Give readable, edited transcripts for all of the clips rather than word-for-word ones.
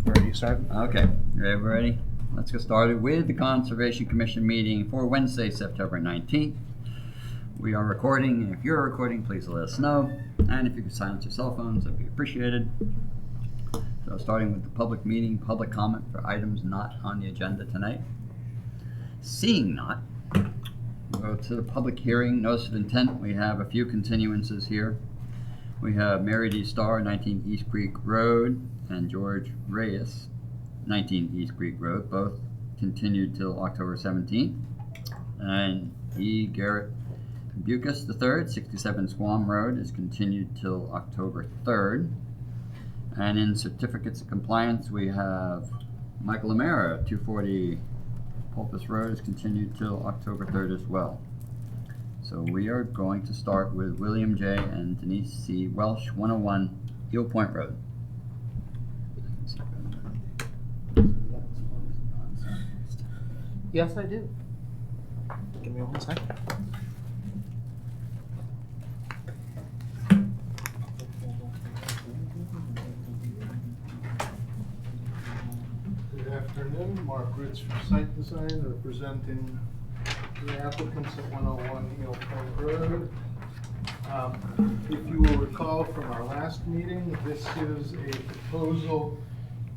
Ready, start? Okay, everybody, let's get started with the Conservation Commission meeting for Wednesday, September 19th. We are recording, and if you're recording, please let us know. And if you could silence your cell phones, that'd be appreciated. So starting with the public meeting, public comment for items not on the agenda tonight. Seeing not, we'll go to the public hearing, notice of intent. We have a few continuances here. We have Mary D. Starr, 19 East Creek Road, and George Reyes, 19 East Creek Road, both continued till October 17th. And E. Garrett Bucas III, 67 Squam Road, is continued till October 3rd. And in certificates of compliance, we have Michael Amara, 240 Pulpus Road, is continued till October 3rd as well. So we are going to start with William J. and Denise C. Welsh, 101 Eel Point Road. Yes, I do. Give me 1 second. Good afternoon, Mark Ritz from Site Design, representing the applicants at 101 Eel Point Road. If you will recall from our last meeting, this is a proposal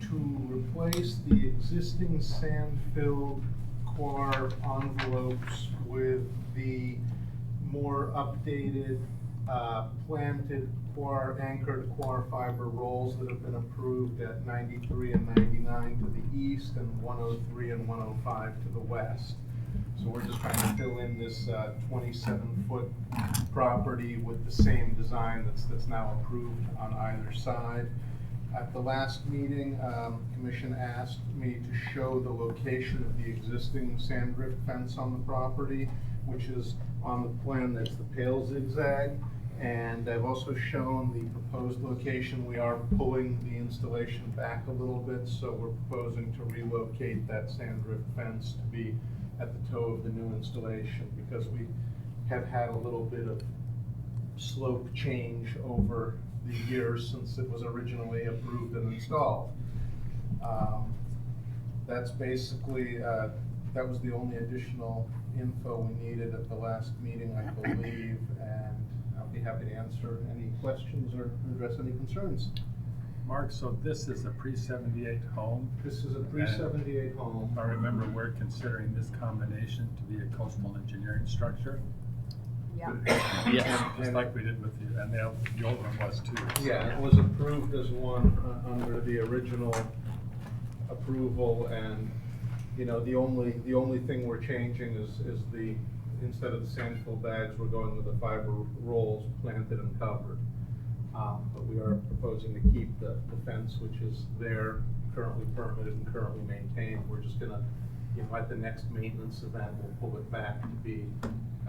to replace the existing sand-filled coir envelopes with the more updated planted anchored coir fiber rolls that have been approved at 93 and 99 to the east and 103 and 105 to the west. So we're just trying to fill in this 27-foot property with the same design that's now approved on either side. At the last meeting, Commission asked me to show the location of the existing sand drift fence on the property, which is on the plan. That's the pale zigzag. And I've also shown the proposed location. We are pulling the installation back a little bit, so we're proposing to relocate that sand drift fence to be at the toe of the new installation, because we have had a little bit of slope change over the years since it was originally approved and installed. That's basically, that was the only additional info we needed at the last meeting, I believe, and I'll be happy to answer any questions or address any concerns. Mark, so this is a pre-78 home? This is a pre-78 home. I remember we're considering this combination to be a coastal engineering structure. Yeah. Yes. Just like we did with the, and the old one was too. Yeah, it was approved as one under the original approval, and you know, the only thing we're changing is the, instead of the sand-fill bags, we're going with the fiber rolls planted and covered. But we are proposing to keep the fence, which is there, currently permitted and currently maintained. We're just gonna, you know, at the next maintenance event, we'll pull it back to be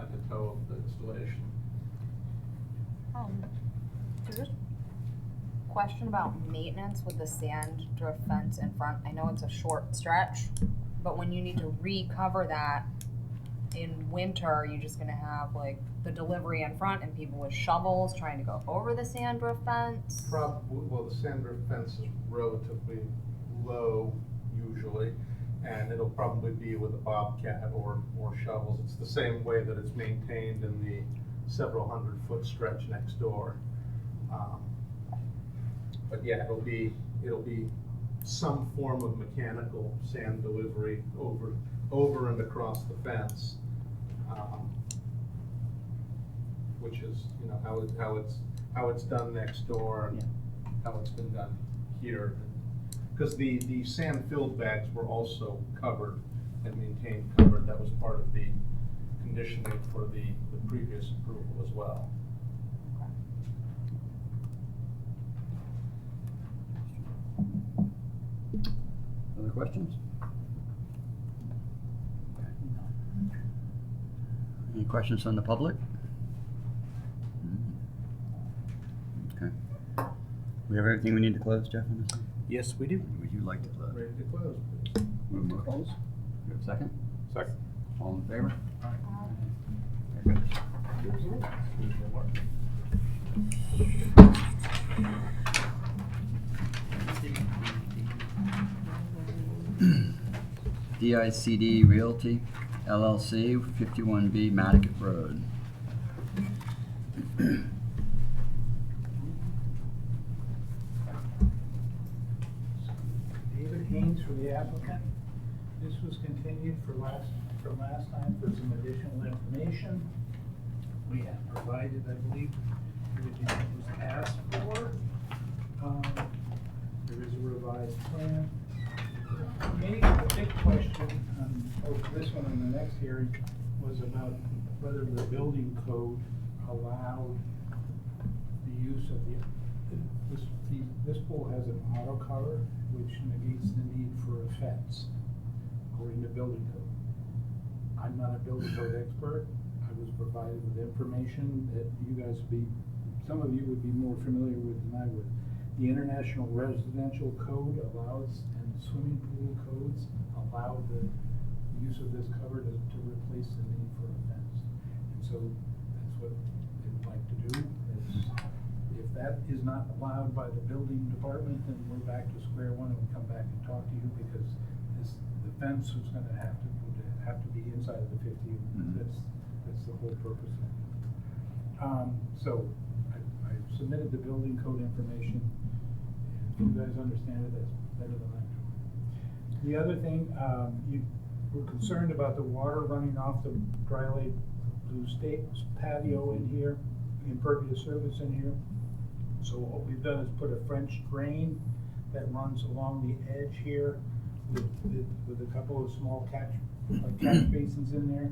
at the toe of the installation. So just question about maintenance with the sand drift fence in front. I know it's a short stretch, but when you need to recover that in winter, are you just gonna have like the delivery in front and people with shovels trying to go over the sand drift fence? Well, the sand drift fence is relatively low usually, and it'll probably be with a bobcat or shovels. It's the same way that it's maintained in the several 100-foot stretch next door. But yeah, it'll be some form of mechanical sand delivery over and across the fence, which is, you know, how it's done next door and how it's been done here. Because the sand-filled bags were also covered and maintained covered. That was part of the conditioning for the previous approval as well. Other questions? Any questions from the public? Okay. We have everything we need to close, Jeff, on this one? Yes, we do. Would you like to close? Ready to close, please. Move to close. You have a second? Second. All in favor? Aye. Very good. DICD Realty LLC, 51B Nantucket Road. David Haynes for the applicant. This was continued from last time for some additional information. We have provided, I believe, everything that was asked for. There is a revised plan. Maybe the big question, this one in the next hearing, was about whether the building code allowed the use of this pool has an auto cover, which negates the need for a fence, according to building code. I'm not a building code expert. I was provided with information that you guys some of you would be more familiar with than I would. The International Residential Code allows, and swimming pool codes allow the use of this cover to replace the need for a fence. And so that's what they would like to do. If that is not allowed by the building department, then we're back to square one and we come back and talk to you, because the fence is gonna have to be inside of the 50. Mm-hmm. That's the whole purpose of it. So I submitted the building code information. If you guys understand it, that's better than I do. The other thing, you were concerned about the water running off the dry lake blue state patio in here, impervious surface in here. So what we've done is put a French drain that runs along the edge here with a couple of small catch basins in there.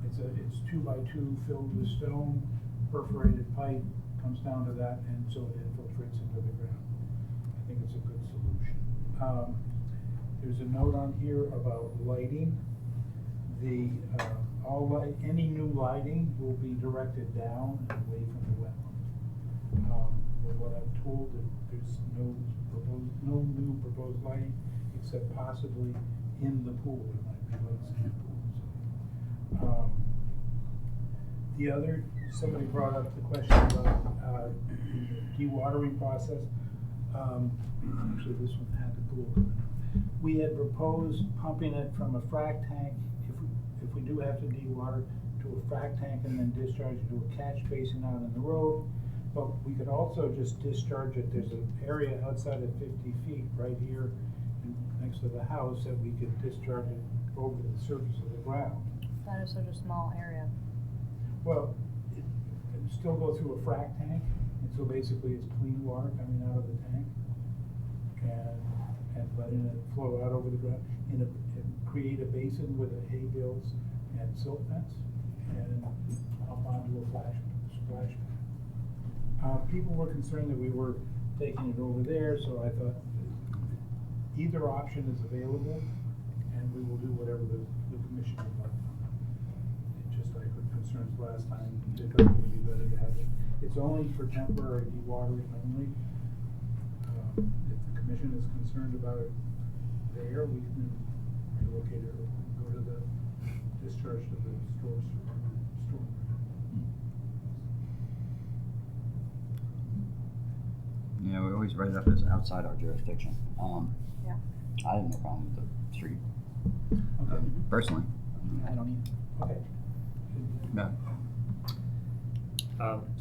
It's 2 by 2 filled with stone, perforated pipe, comes down to that, and so it infiltrates into the ground. I think it's a good solution. There's a note on here about lighting. Any new lighting will be directed down and away from the wetland. From what I'm told, there's no new proposed lighting, except possibly in the pool. There might be lights in the pool. Somebody brought up the question about dewatering process. Actually, this one had the pool. We had proposed pumping it from a frac tank, if we do have to dewater, to a frac tank and then discharge it to a catch basin out in the road. But we could also just discharge it. There's an area outside of 50 feet right here next to the house that we could discharge it over the surface of the ground. That is such a small area. Well, it still go through a frac tank, and so basically it's clean water coming out of the tank and letting it flow out over the ground and create a basin with a hay bales and silt fence and up onto a splash pad. People were concerned that we were taking it over there, so I thought either option is available, and we will do whatever the commission would like. I heard concerns last time, it would be better to have it. It's only for temporary dewatering only. If the commission is concerned about it there, we can relocate it or go to the discharge to the storm. Yeah, we always write it up as outside our jurisdiction. Yeah. I have no problem with the street, Okay. personally. I don't either. Okay. No.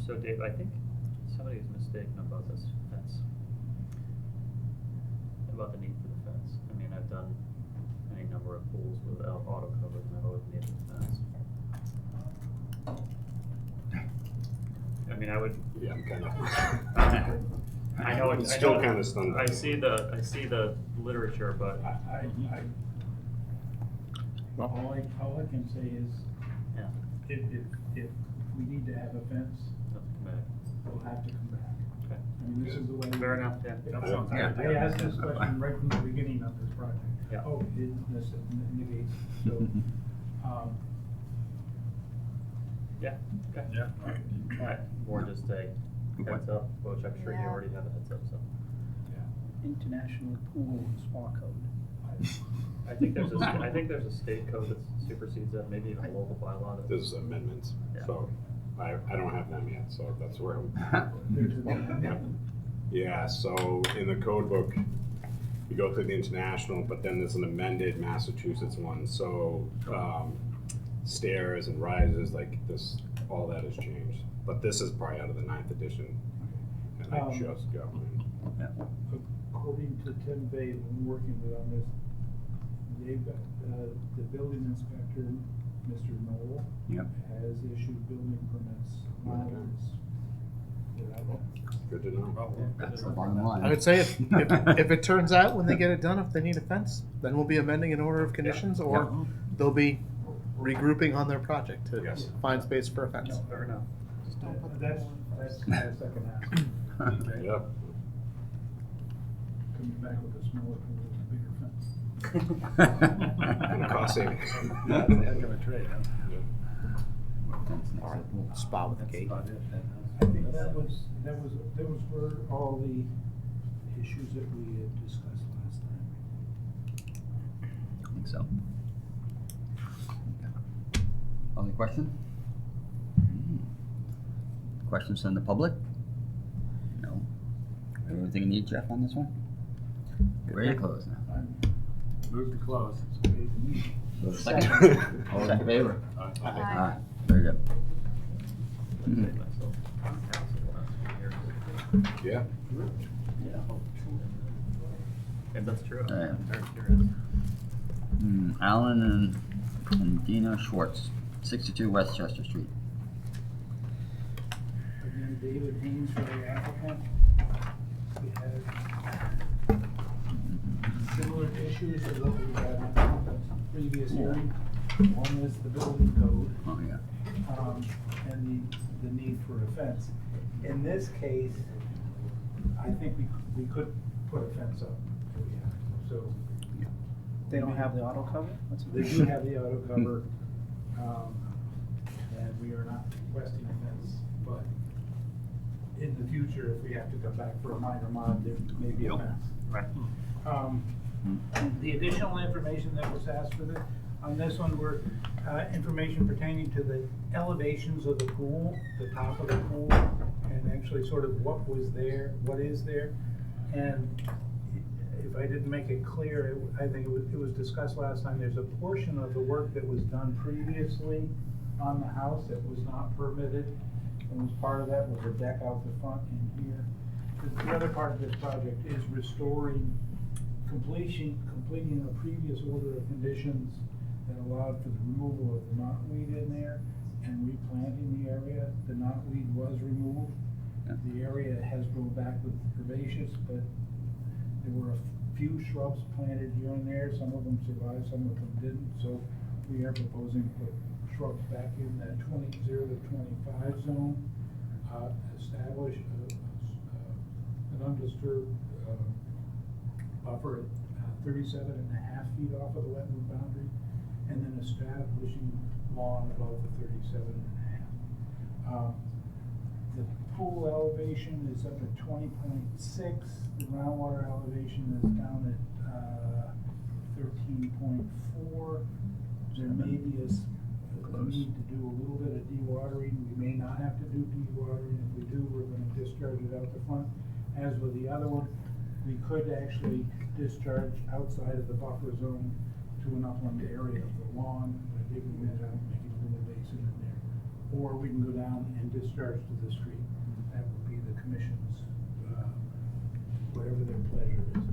So Dave, I think somebody's mistaken about this fence. About the need for the fence. I mean, I've done any number of pools without auto covers and I've always needed the fence. I mean, I would. Yeah, I'm kind of. I know I'm still kind of stunned. I see the literature, but All I can say is, yeah, if we need to have a fence, let's come back. we'll have to come back. Okay. I mean, this is the way. Fair enough. Yeah. Yeah. I asked this question right from the beginning of this project. Yeah. Oh, it negates, so, Yeah. Okay. Yeah. All right. Or just a heads up, which I'm sure you Yeah. already have a heads up. So International Pool Spa Code. I think there's a state code that supersedes that, maybe even a local bylaw. That, There's amendments, Yeah. so I don't have them yet, so that's where I'm. There's a- Yeah, so in the code book, you go through the international, but then there's an amended Massachusetts one, so, stairs and rises, like this, all that has changed. But this is probably out of the 9th edition, and I just got mine. According to Tim Bay, when working with on this, they've got, the building inspector, Mr. Knoll, Yep. has issued building permits. Good to know. That's the bottom line. I would say if it turns out when they get it done, if they need a fence, then we'll be amending an order of conditions, or they'll be regrouping on their project to Yes. find space for a fence. Fair enough. don't put the That's, pool in. that's the best I can ask. Yeah. Coming back with a smaller pool and a bigger fence. And a cost saving. That's the heck of a trade, huh? All right, we'll spot with the That's gate. about it then, I huh? think that was were all the issues that we had discussed last time. I think so. Other question? Questions from the public? No. Everything you need, Jeff, on this one? Ready to close now. Move to close. Second. All in favor? Aye. Aye. Very good. Mhm. Yeah. And that's true. Yeah. I'm very curious. Alan and Dina Schwartz, 62 Westchester Street. Again, David Haynes for the applicant. We had similar issues to what we had in the previous hearing. One is the building code, Oh, yeah. and the need for a fence. In this case, I think we could put a fence up if we have to, so. They don't have the auto cover? They do have the auto cover, and we are not requesting a fence, but in the future, if we have to come back for a minor mod, there may be a fence. Right. The additional information that was asked for this, on this one were, information pertaining to the elevations of the pool, the top of the pool, and actually sort of what was there, what is there. And if I didn't make it clear, I think it was discussed last time, there's a portion of the work that was done previously on the house that was not permitted. And was part of that was a deck out the front in here. The other part of this project is completing a previous order of conditions that allowed for the removal of the knotweed in there and replanting the area. The knotweed was removed. Yeah. The area has grown back with herbaceous, but there were a few shrubs planted here and there. Some of them survived, some of them didn't. So we are proposing to put shrubs back in that 0 to 25 zone, establish an undisturbed buffer at 37.5 feet off of the wetland boundary, and then establishing lawn above the 37.5. The pool elevation is up at 20.6. The groundwater elevation is down at 13.4. There may be a need to do a little bit of dewatering. We may not have to do dewatering. If we do, we're going to discharge it out the front. As with the other one, we could actually discharge outside of the buffer zone to an upland area of the lawn by digging that out, making a little basin in there. Or we can go down and discharge to the street. That would be the commission's, whatever their pleasure is.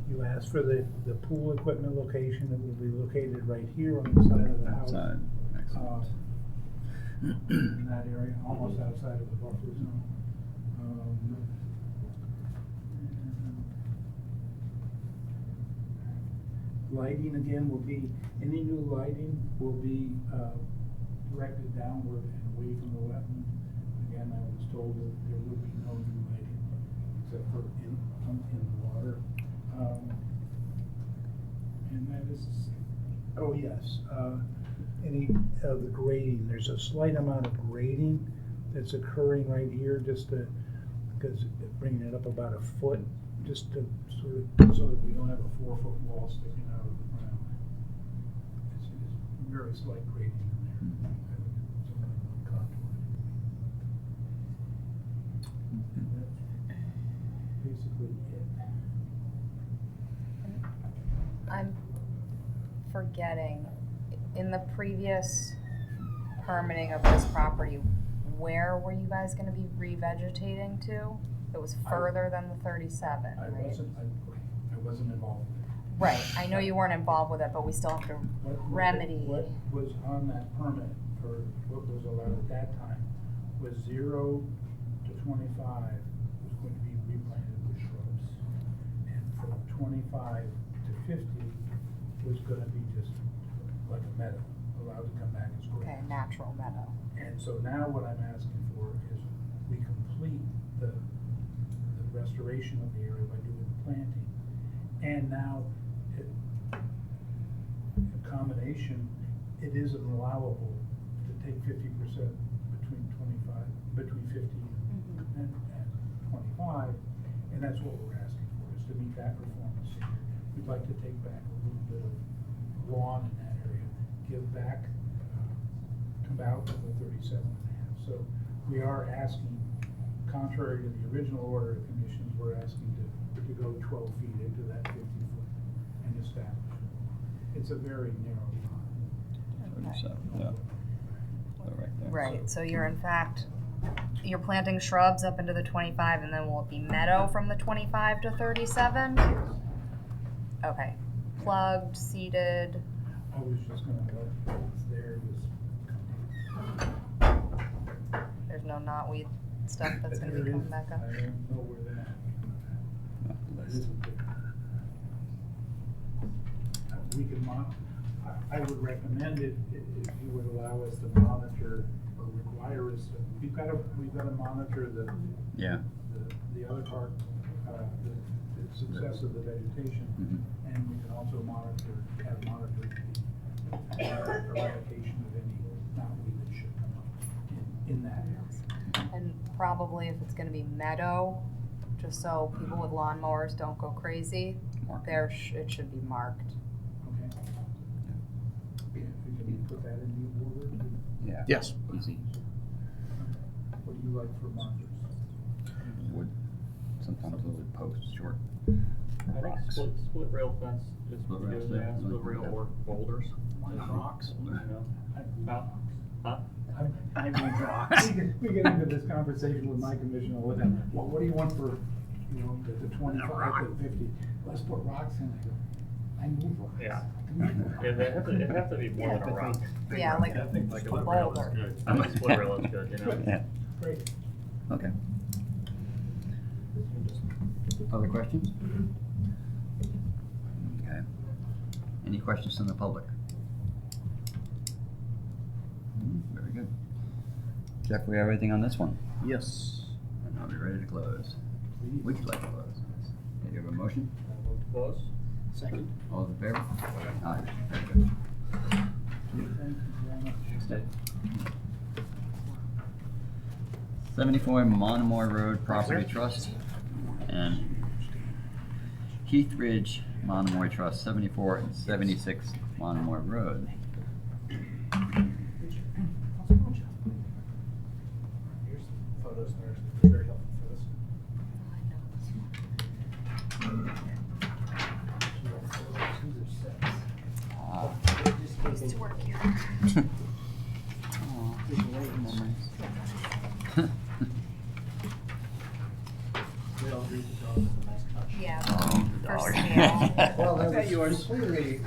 You asked for the pool equipment location. That will be located right here on the side of the house. Outside. Excellent. In that area, almost outside of the buffer zone. Lighting again will be, any new lighting will be directed downward and away from the wetland. Again, I was told that there would be no new lighting except for in the water. And that is, oh yes, any of the grading, there's a slight amount of grading that's occurring right here, just to, because bringing it up about a foot, just to sort of, so that we don't have a 4-foot wall sticking out of the ground. It's very slight grading in there. Basically it. I'm forgetting, in the previous permitting of this property, where were you guys gonna be revegetating to? It was further than the 37, I right? wasn't involved. Right, I know you weren't involved with it, but we still have to remedy. What was on that permit for what was allowed at that time was 0 to 25 was going to be replanted with shrubs. And from 25 to 50 was gonna be just like a meadow, allowed to come back as grass. Okay, natural meadow. And so now what I'm asking for is we complete the restoration of the area by doing the planting. And now, in combination, it isn't allowable to take 50% between 50 and 25, and that's what we're asking for, is to meet that performance standard. We'd like to take back a little bit of lawn in that area, give back, come out with the 37.5. So we are asking, contrary to the original order of conditions, we're asking to go 12 feet into that 50 foot and establish it. It's a very narrow line. So, yeah. So right there. Right, so you're in fact, you're planting shrubs up into the 25, and then will it be meadow from the 25 to 37? Okay, plugged, seeded. I was just gonna let what's there There's no knotweed stuff that's gonna be There coming is. back up. I don't know where that isn't there. We can I would recommend it if you would allow us to monitor or require us, we've got to monitor Yeah. the other part, the success of the vegetation. Mhm. And we can also have monitored the eradication of any knotweed that should come up in that area. And probably if it's gonna be meadow, just so people with lawnmowers don't go crazy, Mark. it should be marked. Okay? Yeah, if we can put that in the order. Yeah. Yes. Easy. What do you like for markers? Wood. Sometimes a wood post, short. I think Rocks. split rail fence is Split rail, good, yeah. yeah, split rail or boulders. Rocks? You know, huh? I mean, rocks. We get into this conversation with my commissioner with them. What do you want for, you know, the 25 to 50? Let's put rocks in. I move rocks. Yeah. Yeah, they have to be more than a rock. Yeah, like I think a split rail is boulder. good. I think split rail is good, you know? Yeah. Great. Okay. Other questions? Okay. Any questions from the public? Very good. Jeff, we have everything on this one? Yes. And are we ready to close? Would you like to close? Okay, you have a motion? Move to close? Second. All those in favor? Aye. Very good. Thank you very much. Stay. 74 Monomoy Road Property Trust and Heath Ridge Monomoy Trust, 74 and 76 Monomoy Road. Here's photos that are very helpful for this. Ah. Used to work here. Aw, memories. Yeah, Oh, for dog. scale. Well, that That was yours. completely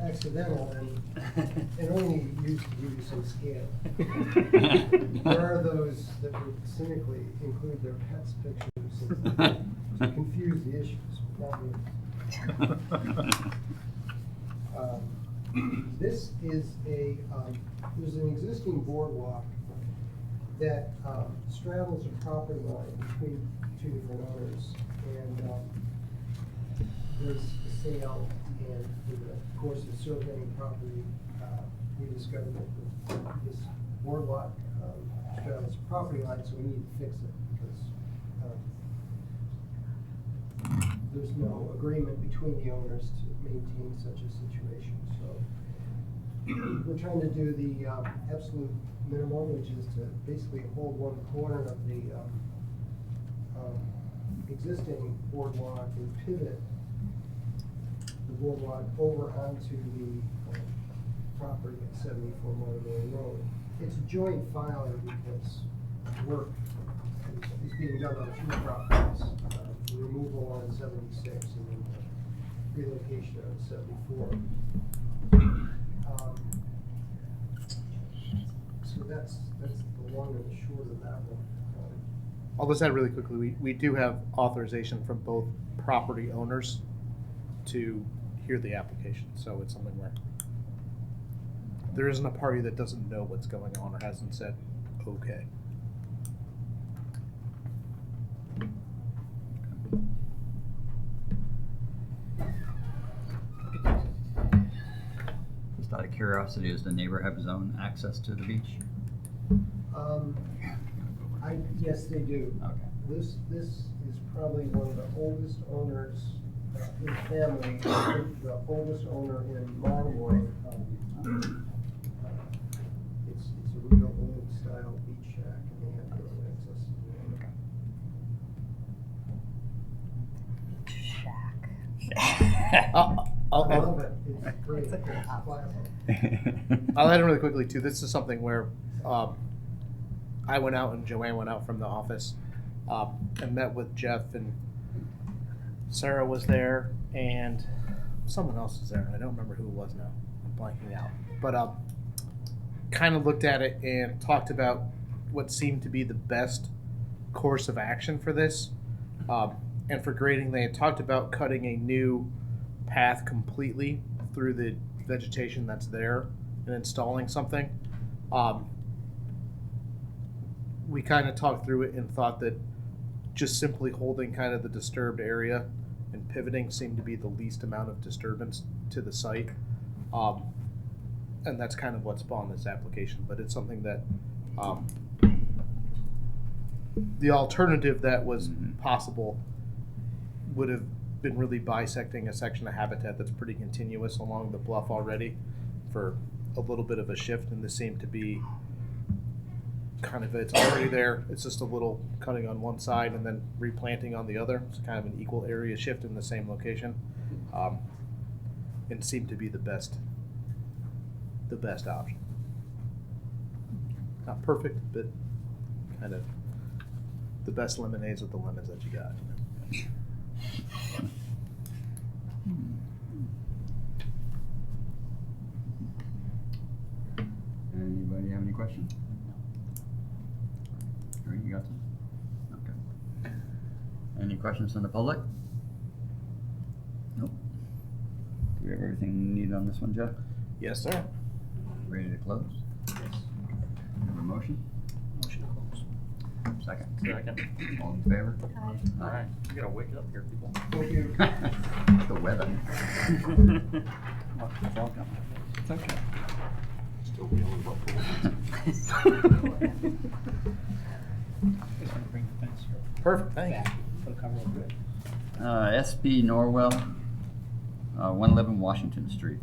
accidental and only used to give you some scale. There are those that would cynically include their pets' pictures to confuse the issues, not me. This is there's an existing boardwalk that straddles a property line between two different owners, and there's a sale, and in the course of surveying property, we discovered that this boardwalk straddles a property line, so we need to fix it, because there's no agreement between the owners to maintain such a situation, so we're trying to do the absolute minimum, which is to basically hold one corner of the existing boardwalk and pivot the boardwalk over onto the property at 74 Motorville Road. It's a joint filing because work is being done on two properties, removal on 76 and then relocation on 74. So that's the long and the short of that one. I'll just add really quickly, we do have authorization from both property owners to hear the application, so it's something where there isn't a party that doesn't know what's going on or hasn't said, okay. Just out of curiosity, does the neighbor have his own access to the beach? Yes, they do. Okay. This is probably one of the oldest owners in the family, the oldest owner in Monomoy. It's a real old style beach shack and they have their own access to Shack. it. I love it. It's great. It's a cool house. Classic. I'll add it really quickly too. This is something where I went out and Joanne went out from the office and met with Jeff, and Sarah was there and someone else was there. I don't remember who it was now. I'm blanking out. But kind of looked at it and talked about what seemed to be the best course of action for this. And for grading, they had talked about cutting a new path completely through the vegetation that's there and installing something. We kind of talked through it and thought that just simply holding kind of the disturbed area and pivoting seemed to be the least amount of disturbance to the site. And that's kind of what spawned this application, but it's something that the alternative that was possible would have been really bisecting a section of habitat that's pretty continuous along the bluff already for a little bit of a shift, and this seemed to be kind of, it's already there, it's just a little cutting on one side and then replanting on the other. It's kind of an equal area shift in the same location. It seemed to be the best option. Not perfect, but kind of the best lemonades with the lemons that you got. Anybody have any questions? Green, you got some? Okay. Any questions from the public? Nope. Do we have everything needed on this one, Jeff? Yes, sir. Ready to close? Yes. Have a motion? Motion to close. Second. Second. All in favor? All right, you gotta wake up here, people. Thank you. The weather. It's okay. Still feeling about Bring the fence Perfect, thank you. back, put a cover over it. SB Norwell, 111 Washington Street.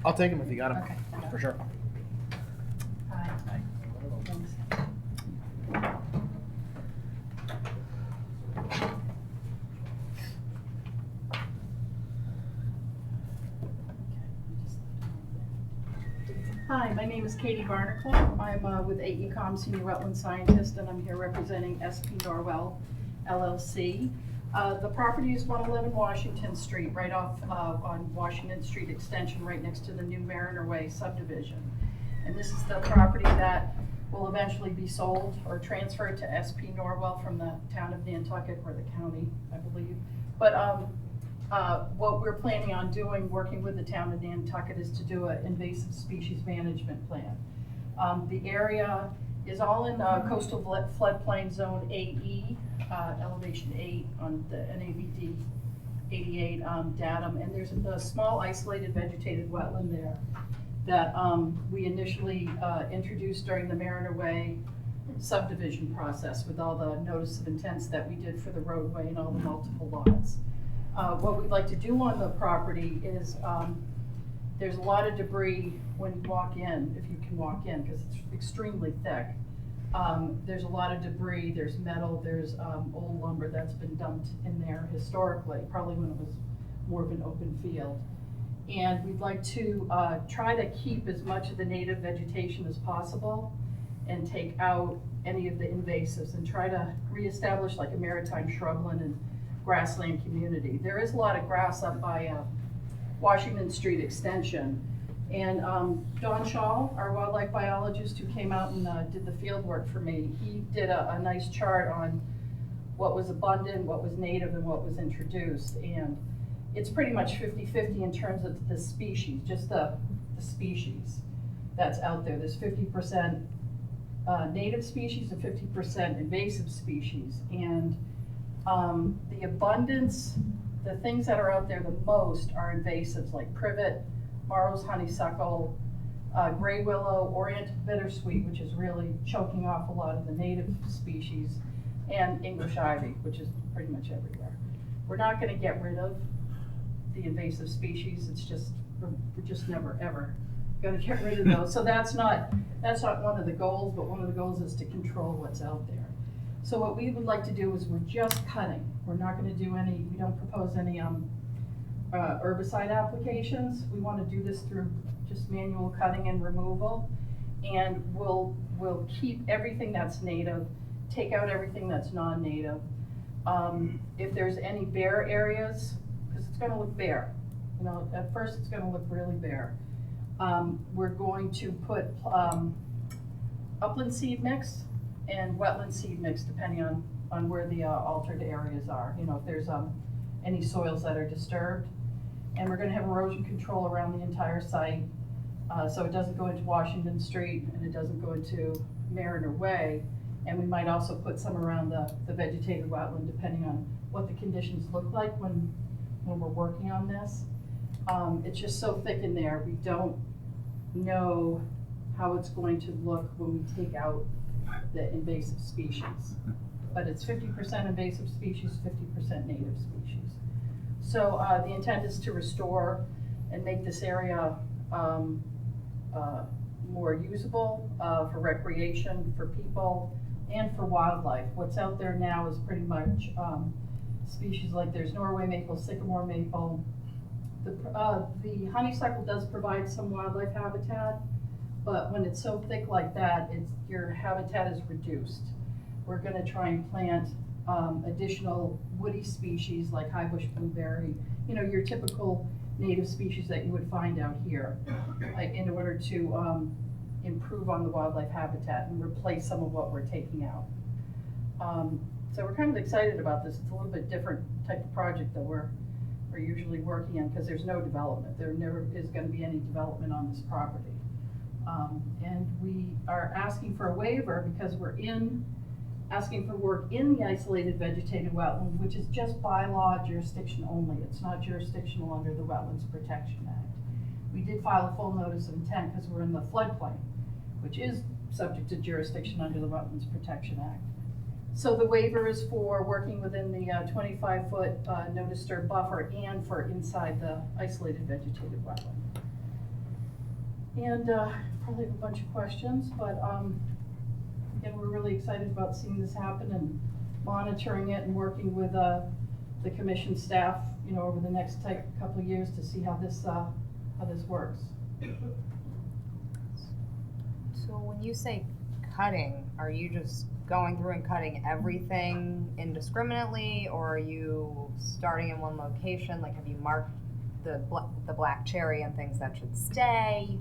I'll take them if you got them. Okay. For sure. Hi, my name is Katie Barnacle. I'm with AECOM Senior Wetland Scientist, and I'm here representing SP Norwell LLC. The property is 111 Washington Street, right off on Washington Street Extension, right next to the new Mariner Way subdivision. And this is the property that will eventually be sold or transferred to SP Norwell from the town of Nantucket, or the county, I believe. But what we're planning on doing, working with the town of Nantucket, is to do an invasive species management plan. The area is all in coastal floodplain zone AE, elevation 8 on the NAVD 88 datum, and there's a small isolated vegetated wetland there that we initially introduced during the Mariner Way subdivision process with all the notice of intents that we did for the roadway and all the multiple lots. What we'd like to do on the property is, there's a lot of debris when you walk in, if you can walk in, because it's extremely thick. There's a lot of debris, there's metal, there's old lumber that's been dumped in there historically, probably when it was more of an open field. And we'd like to try to keep as much of the native vegetation as possible and take out any of the invasives and try to reestablish like a maritime shrubland and grassland community. There is a lot of grass up by Washington Street Extension. And Don Shaw, our wildlife biologist who came out and did the field work for me, he did a nice chart on what was abundant, what was native, and what was introduced. And it's pretty much 50-50 in terms of the species, just the species that's out there. There's 50% native species and 50% invasive species. And the abundance, the things that are out there the most are invasives like privet, Morrow's honeysuckle, gray willow, oriental bittersweet, which is really choking off a lot of the native species, and English ivy, which is pretty much everywhere. We're not going to get rid of the invasive species. It's just, we're just never ever going to get rid of those. So that's not one of the goals, but one of the goals is to control what's out there. So what we would like to do is we're just cutting. We're not going to do any, we don't propose any herbicide applications. We want to do this through just manual cutting and removal. And we'll keep everything that's native, take out everything that's non-native. If there's any bare areas, because it's going to look bare. You know, at first it's going to look really bare. We're going to put upland seed mix and wetland seed mix depending on where the altered areas are. You know, if there's any soils that are disturbed. And we're going to have erosion control around the entire site, so it doesn't go into Washington Street and it doesn't go into Mariner Way. And we might also put some around the vegetated wetland depending on what the conditions look like when we're working on this. It's just so thick in there, we don't know how it's going to look when we take out the invasive species. But it's 50% invasive species, 50% native species. So the intent is to restore and make this area more usable for recreation, for people, and for wildlife. What's out there now is pretty much species like there's Norway maple, sycamore maple. The honeysuckle does provide some wildlife habitat, but when it's so thick like that, your habitat is reduced. We're going to try and plant additional woody species like highbush blueberry, you know, your typical native species that you would find out here, in order to improve on the wildlife habitat and replace some of what we're taking out. So we're kind of excited about this. It's a little bit different type of project that we're usually working on because there's no development. There never is going to be any development on this property. And we are asking for a waiver because we're asking for work in the isolated vegetated wetland, which is just bylaw jurisdiction only. It's not jurisdictional under the Wetlands Protection Act. We did file a full notice of intent because we're in the floodplain, which is subject to jurisdiction under the Wetlands Protection Act. So the waiver is for working within the 25-foot no disturb buffer and for inside the isolated vegetated wetland. And probably have a bunch of questions, but again, we're really excited about seeing this happen and monitoring it and working with the commission staff, you know, over the next couple of years to see how this works. So when you say cutting, are you just going through and cutting everything indiscriminately, or are you starting in one location? Like, have you marked the black cherry and things that should stay?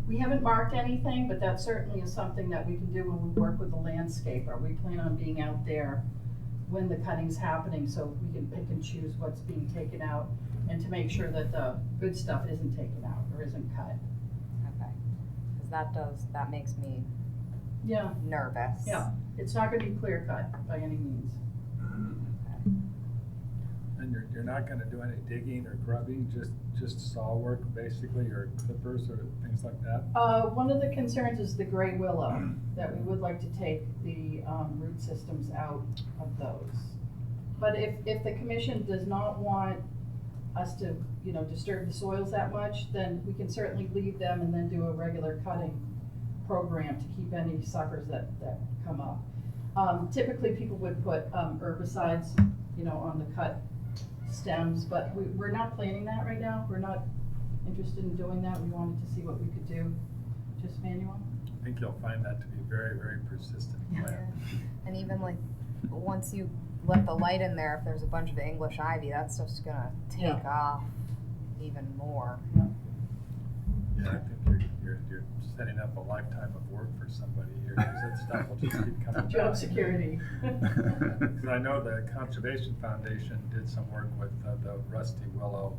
We haven't marked anything, but that certainly is something that we can do when we work with the landscaper. We plan on being out there when the cutting's happening so we can pick and choose what's being taken out and to make sure that the good stuff isn't taken out or isn't cut. Okay, because that makes me nervous. Yeah, it's not going to be clear cut by any means. And you're not gonna do any digging or grubbing, just saw work basically, or clippers or things like that? One of the concerns is the gray willow, that we would like to take the root systems out of those. But if the commission does not want us to, disturb the soils that much, then we can certainly leave them and then do a regular cutting program to keep any suckers that come up. Typically, people would put herbicides, on the cut stems, but we're not planning that right now. We're not interested in doing that. We wanted to see what we could do, just manual. I think you'll find that to be very, very persistent plant. And even like, once you let the light in there, if there's a bunch of English ivy, that stuff's gonna take off even more. Yeah, I think you're setting up a lifetime of work for somebody here, because that stuff will just keep coming back. Job security. Because I know the Conservation Foundation did some work with the rusty willow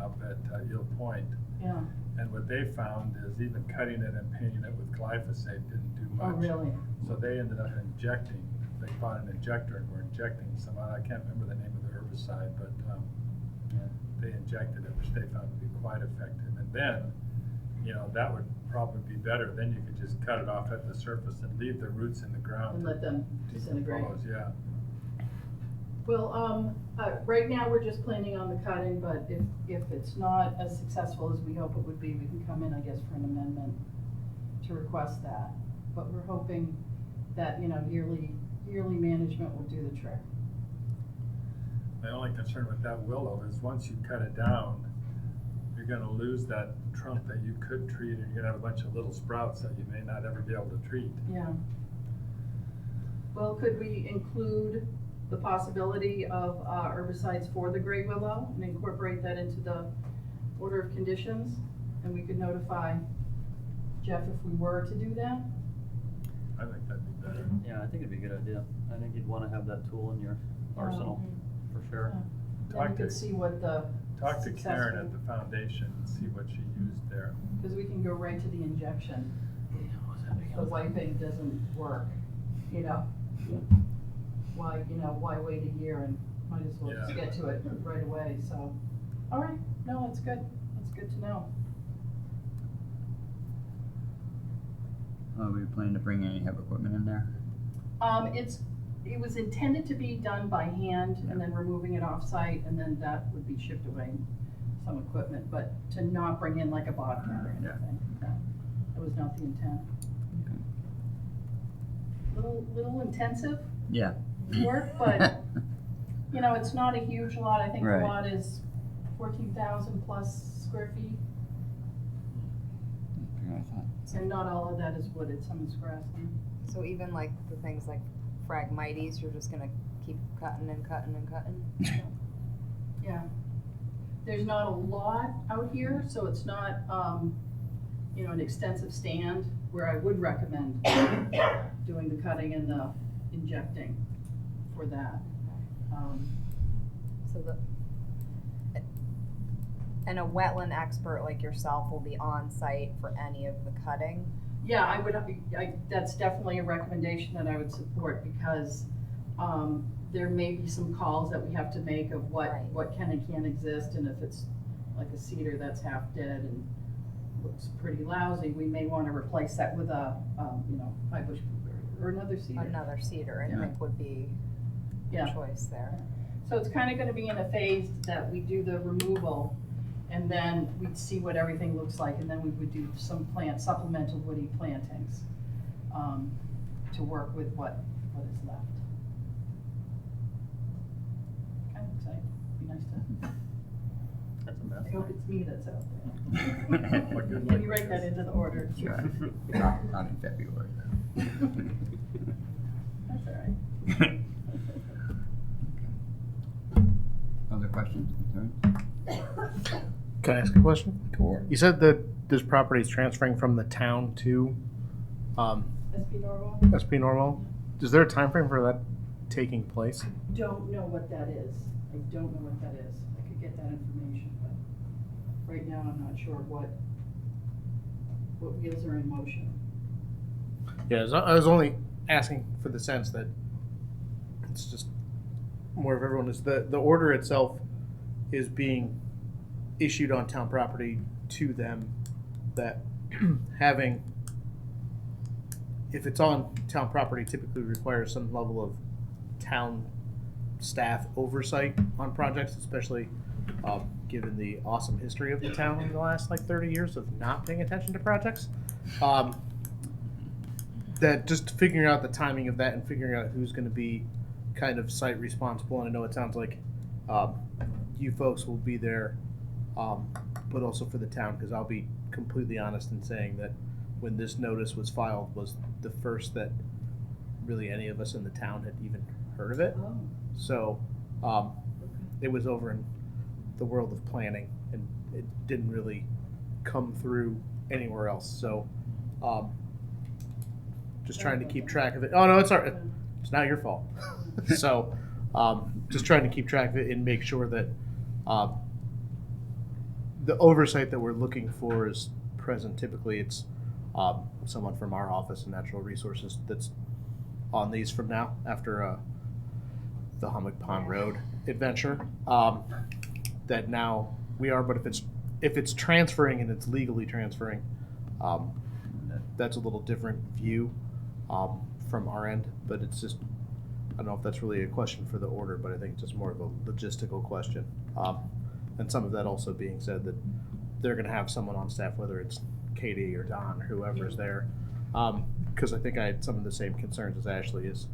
up at Eel Point. Yeah. And what they found is even cutting it and painting it with glyphosate didn't do much. Oh, really? So they ended up injecting, they bought an injector and were injecting some, I can't remember the name of the herbicide, but they injected it, which they found to be quite effective. And then, that would probably be better. Then you could just cut it off at the surface and leave the roots in the ground. And let them disintegrate. Decompose, yeah. Well, right now, we're just planning on the cutting, but if it's not as successful as we hope it would be, we can come in, I guess, for an amendment to request that. But we're hoping that, yearly management will do the trick. My only concern with that willow is once you cut it down, you're gonna lose that trunk that you could treat, and you're gonna have a bunch of little sprouts that you may not ever be able to treat. Yeah. Well, could we include the possibility of herbicides for the gray willow and incorporate that into the order of conditions? And we could notify Jeff if we were to do that? I think that'd be better. Yeah, I think it'd be a good idea. I think you'd wanna have that tool in your arsenal, for sure. Then we could see what the Talk to successful- Karen at the foundation and see what she used there. Because we can go right to the injection. The wiping doesn't work, Why wait a year and might as well just Yeah. get to it right away, so. All right, no, it's good. It's good to know. Are we planning to bring any heavy equipment in there? It was intended to be done by hand and then removing it off-site, and then that would be shipped away, some equipment, but to not bring in like a bobcat or anything. No, that was not the intent. Little intensive Yeah. work, but, it's not a huge lot. I think the Right. lot is 14,000 plus square feet, and not all of that is wooded, some is grassland. So even like the things like Phragmites, you're just gonna keep cutting and cutting and cutting? Yeah. There's not a lot out here, so it's not, an extensive stand where I would recommend doing the cutting and the injecting for that. So and a wetland expert like yourself will be on site for any of the cutting? Yeah, that's definitely a recommendation that I would support, because there may be some calls that we have to make of what can and can't exist, and if it's like a cedar that's half dead and looks pretty lousy, we may want to replace that with a, high bush blueberry or another cedar. Another cedar, I think would be Yeah. a choice there. So it's kind of going to be in a phase that we do the removal, and then we'd see what everything looks like, and then we would do some supplemental woody plantings to work with what is left. Kind of exciting. Be nice to. That's a mess. I hope it's me that's out there. Well, good Can luck you with write that this. into the order? Sure. Not in February. That's all right. Other questions, concerns? Can I ask a question? Sure. You said that this property is transferring from the town to SP Norwell? SP Norwell. Is there a time frame for that taking place? Don't know what that is. I don't know what that is. I could get that information, but right now I'm not sure what wheels are in motion. Yeah, I was only asking for the sense that it's just more of everyone is the order itself is being issued on town property to them, that having, if it's on town property, typically requires some level of town staff oversight on projects, especially given the awesome history of the town in the last 30 years of not paying attention to projects. that just figuring out the timing of that and figuring out who's going to be kind of site responsible. And I know it sounds like you folks will be there, but also for the town, because I'll be completely honest in saying that when this notice was filed was the first that really any of us in the town had even heard of it. Oh, So it was over in the world of planning, and it didn't really come through anywhere else. So just trying to keep track of it. Oh no, it's all right. It's not your fault. So just trying to keep track of it and make sure that the oversight that we're looking for is present. Typically, it's someone from our office of natural resources that's on these from now after the Hummock Pond Road adventure. That now we are, but if it's transferring and it's legally transferring, that's a little different view from our end. But it's just, I don't know if that's really a question for the order, but I think it's just more of a logistical question. And some of that also being said that they're going to have someone on staff, whether it's Katie or Don or whoever's there, because I think I had some of the same concerns as Ashley is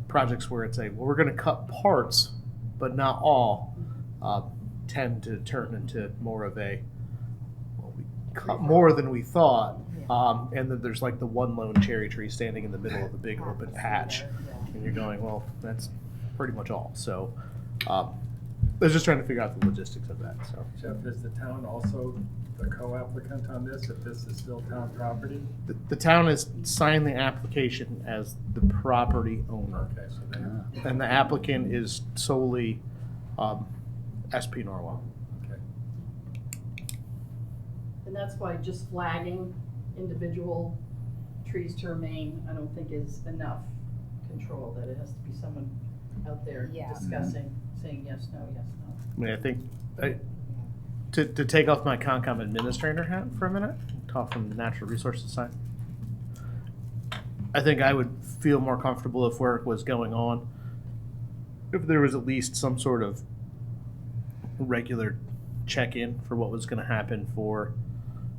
projects where it's well, we're going to cut parts, but not all, tend to turn into more of we cut more than we thought, and then there's like the one lone cherry tree standing in the middle of the big open patch, and you're going, well, that's pretty much all. So I was just trying to figure out the logistics of that. So Jeff, is the town also the co-applicant on this, if this is still town property? the town has signed the application as the property owner, Okay, so they, and the applicant is solely SP Norwell. okay. and that's why just flagging individual trees to remain, I don't think is enough control, that it has to be someone out there Yeah. discussing, saying yes, no, yes, no. I mean, I think to take off my Concom administrator hat for a minute, talk from the natural resources side. I think I would feel more comfortable if work was going on, if there was at least some sort of regular check-in for what was going to happen for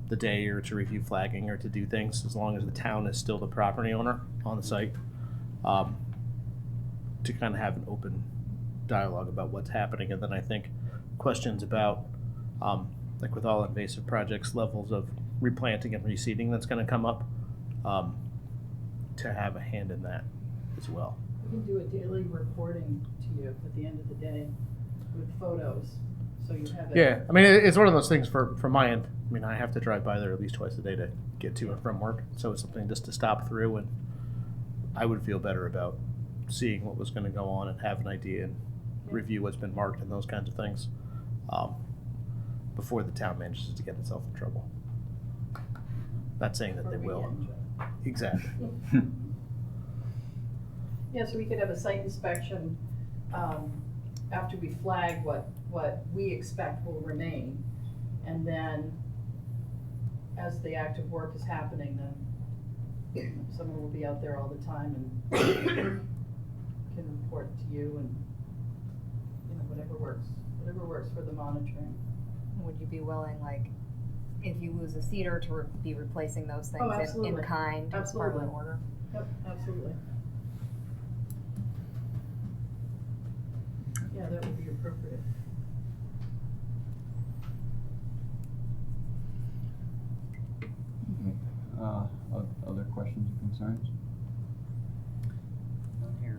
the day, or to review flagging, or to do things, as long as the town is still the property owner on the site, to kind of have an open dialogue about what's happening. And then I think questions about, like with all invasive projects, levels of replanting and reseeding that's going to come up, to have a hand in that as well. We can do a daily reporting to you at the end of the day with photos, so you have it. Yeah, I mean, it's one of those things from my end. I mean, I have to drive by there at least twice a day to get to and from work, so it's something just to stop through, and I would feel better about seeing what was going to go on and have an idea and review what's been marked and those kinds of things, before the town manages to get itself in trouble. Not saying that they Before we will. get in trouble. Exactly. Yeah, so we could have a site inspection, after we flag what we expect will remain. And then, as the active work is happening, then someone will be out there all the time and can report to you, and, whatever works for the monitoring. Would you be willing, like, if you lose a cedar, to be replacing those things in absolutely. kind as part of the Absolutely. order? Yep, absolutely. Yeah, that would be appropriate. Other questions or concerns? None here.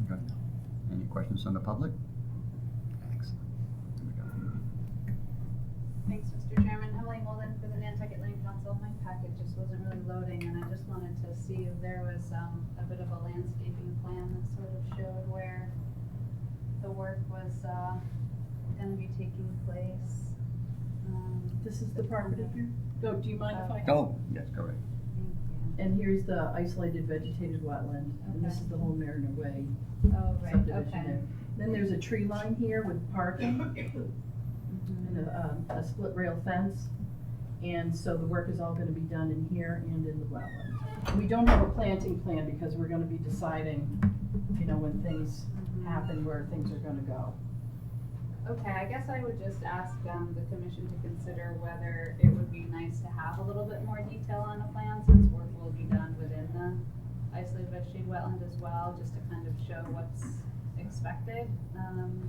Okay. Any questions from the public? Excellent. Here we go. Thanks, Mr. Chairman. Emily Molden for the Nantucket Land Council. My packet just wasn't really loading, and I just wanted to see if there was a bit of a landscaping plan that sort of showed where the work was going to be taking place. This is the property here? Oh, do you mind if I? Oh, yes, go right. And here's the isolated vegetated wetland, and this Okay. is the whole Mariner Way Oh, right, subdivision okay. there. Then there's a tree line here with parking Mhm. and a split rail fence. And so the work is all gonna be done in here and in the wetland. We don't have a planting plan because we're gonna be deciding, when things Mhm. happen, where things are gonna go. Okay, I guess I would just ask, the commission to consider whether it would be nice to have a little bit more detail on the plan, since work will be done within the isolated vegetated wetland as well, just to kind of show what's expected. And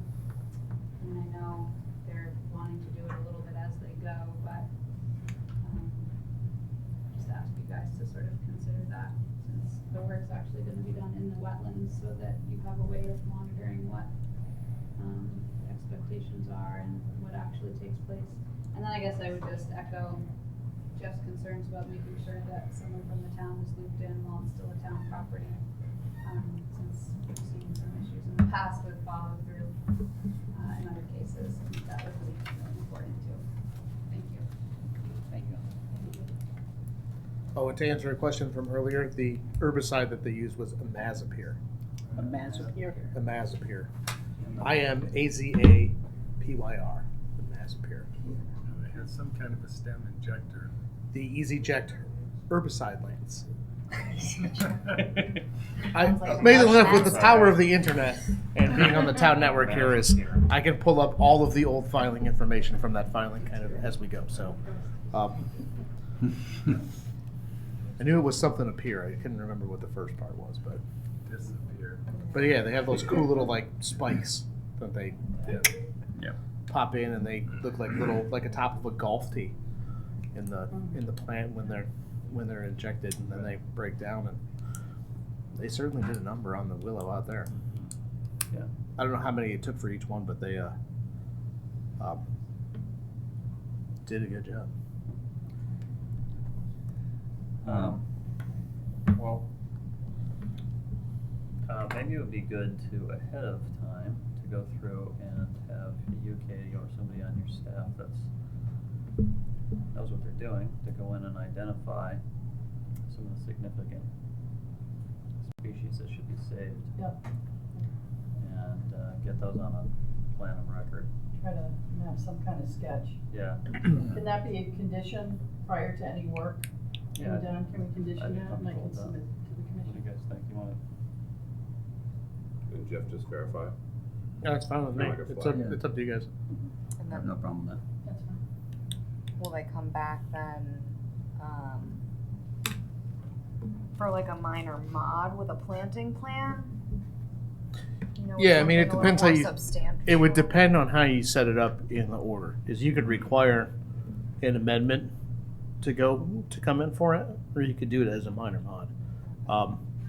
I know they're wanting to do it a little bit as they go, but, just ask you guys to sort of consider that, since the work's actually gonna be done in the wetlands, so that you have a way of monitoring what, expectations are and what actually takes place. And then I guess I would just echo Jeff's concerns about making sure that someone from the town is looped in while it's still a town property. Since we've seen some issues in the past with follow through, in other cases, and that would be really important too. Thank you. Thank you. Oh, and to answer a question from earlier, the herbicide that they used was imazapyr. Imazapyr. Imazapyr. IMAZAPYR. Imazapyr. They had some kind of a stem injector. The EasyJect herbicide lance. Sounds like Amazing a enough, with the massive- power of the internet and being on the town network here, is I can pull up all of the old filing information from that filing kind of as we go. So, I knew it was something appear. I couldn't remember what the first part was, but yeah, they have those cool little like spikes that they pop in, and they look like little, like a top of a golf tee in the plant when they're injected, and then they break down, and they certainly did a number on the willow out there. Yeah. I don't know how many it took for each one, but they did a good job. Well, maybe it would be good to, ahead of time, to go through and have you, Katie, or somebody on your staff knows what they're doing, to go in and identify some of the significant species that should be saved. Yep. And get those on a plan of record. Try to have some kind of sketch. Yeah. Can that be a condition prior to any work being Yeah. done? Can we I'd condition be that, and I can comfortable with submit it to the What do you commission? guys think? You want And Jeff just verify. Yeah, that's fine with me. Like a It's flag. up to you guys. And I have then no problem with that. That's fine. will they come back then, for like a minor mod with a planting plan? You know, Yeah, I mean, it something a depends little how more you. substantial. It would depend on how you set it up in the order. Is you could require an amendment to come in for it, or you could do it as a minor mod.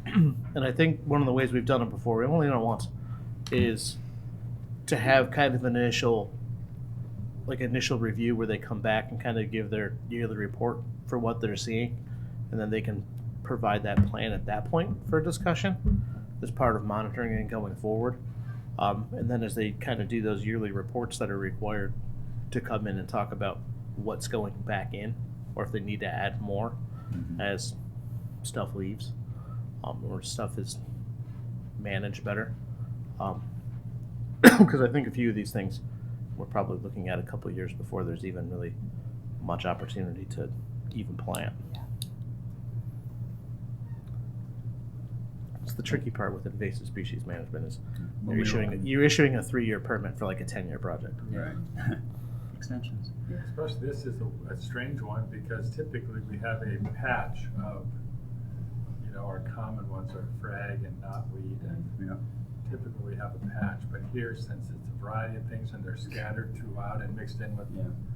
And I think one of the ways we've done it before, we've only done it once, is to have kind of an initial review where they come back and kind of give their yearly report for what they're seeing, and then they can provide that plan at that point for discussion as part of monitoring and going forward. And then as they kind of do those yearly reports that are required to come in and talk about what's going back in, or if they need to add more as stuff leaves, or stuff is managed better. Because I think a few of these things we're probably looking at a couple of years before there's even really much opportunity to even plant. Yeah. It's the tricky part with invasive species management is Well, you're issuing a 3-year permit for like a 10-year project. Right. Extensions. Especially this is a strange one, because typically we have a patch of, our common ones are frag and knotweed, and Yeah. typically we have a patch, but here, since it's a variety of things and they're scattered throughout and mixed in with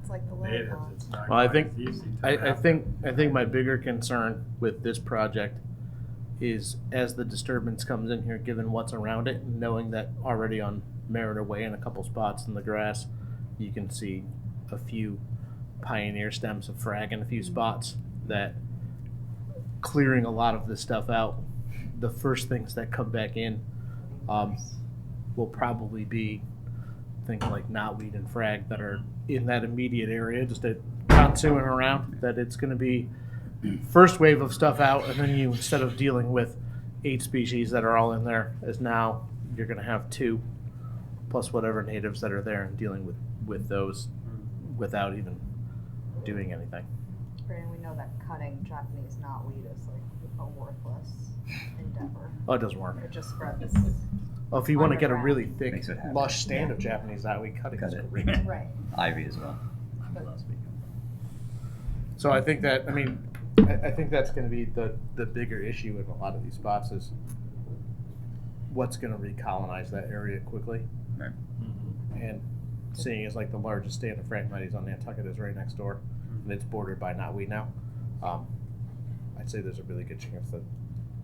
It's like the lily natives, pond. it's not Well, I quite think as easy to I map. think my bigger concern with this project is as the disturbance comes in here, given what's around it, knowing that already on Merritt Way in a couple spots in the grass, you can see a few pioneer stems of frag in a few spots, that clearing a lot of this stuff out, the first things that come back in will probably be things like knotweed and frag that are in that immediate area, just a consuming around, that it's going to be first wave of stuff out, and then you, instead of dealing with 8 species that are all in there, as now you're going to have 2 plus whatever natives that are there, and dealing with those without even doing anything. And we know that cutting Japanese knotweed is like a worthless endeavor. Oh, it doesn't work. It just spreads Well, if you want to get a underground. really thick, Makes it happen. lush stand of Japanese knotweed, cutting Cut is it. great. Right. Ivy as well. But- Last week. So I think that, I mean, I think that's gonna be the bigger issue in a lot of these spots is what's gonna recolonize that area quickly. Right. And seeing as like the largest stand of Phragmites on Nantucket is right next door, and it's bordered by knotweed now, I'd say there's a really good chance that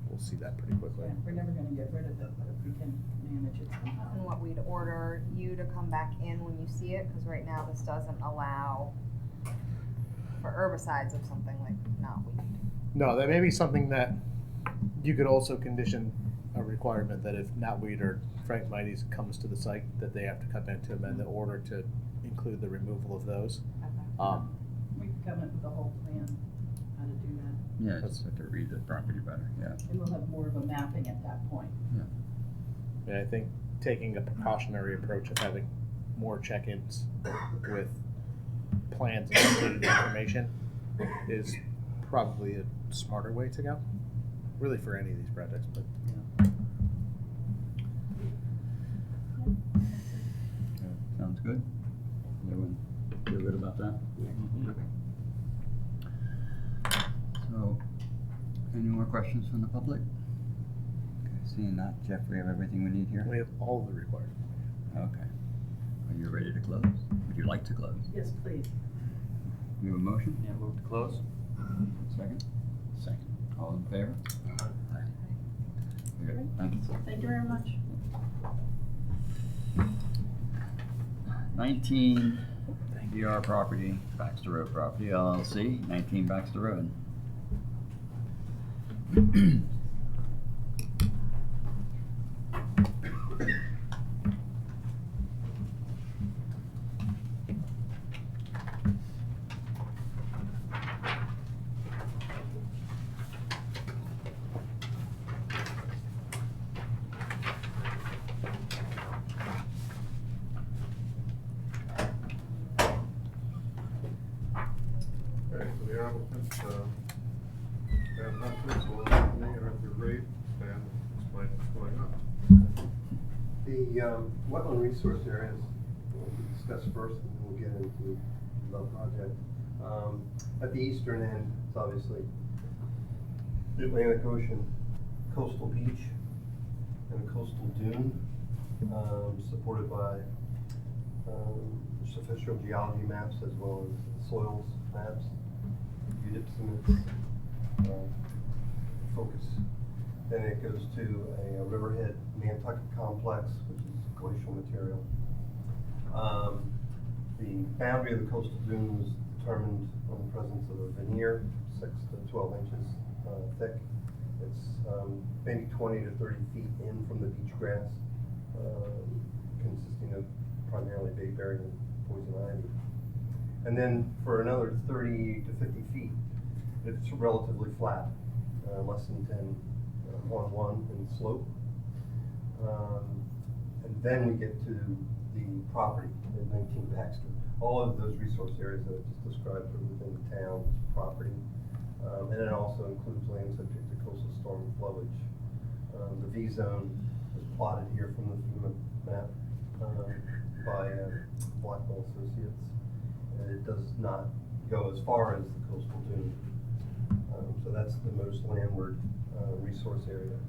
we'll see that pretty quickly. Yeah, we're never gonna get rid of it, but if we can manage it somehow. And what we'd order you to come back in when you see it, because right now this doesn't allow for herbicides of something like knotweed. No, that may be something that you could also condition a requirement that if knotweed or Phragmites comes to the site, that they have to come in to amend the order to include the removal of those. We can come up with a whole plan, how to do that, Yeah, just have to read the property better, yeah. and we'll have more of a mapping at that point. And I think taking a precautionary approach of having more check-ins with plans and updated information is probably a smarter way to go, really for any of these projects, but. Sounds good. Everyone feel good about that? So, any more questions from the public? Okay, seeing that, Jeff, we have everything we need here? We have all of the required. Okay. Are you ready to close? Would you like to close? Yes, please. We have a motion? Yeah, move to close. Second? Second. All in favor? Aye. Very good, thank you. Thank you very much. 19 VR property, Baxter Road Property LLC, 19 Baxter Road. Okay, so the applicant, and Hunters will enter the rate and explain what's going on. The wetland resource areas will be discussed first, and then we'll get into the project. At the eastern end, it's obviously the Atlantic Ocean coastal beach and a coastal dune, supported by superficial geology maps as well as soils maps, geodesics, focus. Then it goes to a riverhead Nantucket complex, which is glacial material. The boundary of the coastal dune was determined on the presence of a veneer, 6 to 12 inches thick. It's maybe 20 to 30 feet in from the beach grass, consisting of primarily bayberry and poison ivy. And then for another 30 to 50 feet, it's relatively flat, less than 10 1 in slope. And then we get to the property at 19 Baxter. All of those resource areas that I just described are within the town's property. And it also includes land subject to coastal storm flowage. The V zone is plotted here from the FEMA map by Blackwell Associates. And it does not go as far as the coastal dune. So that's the most landward resource area.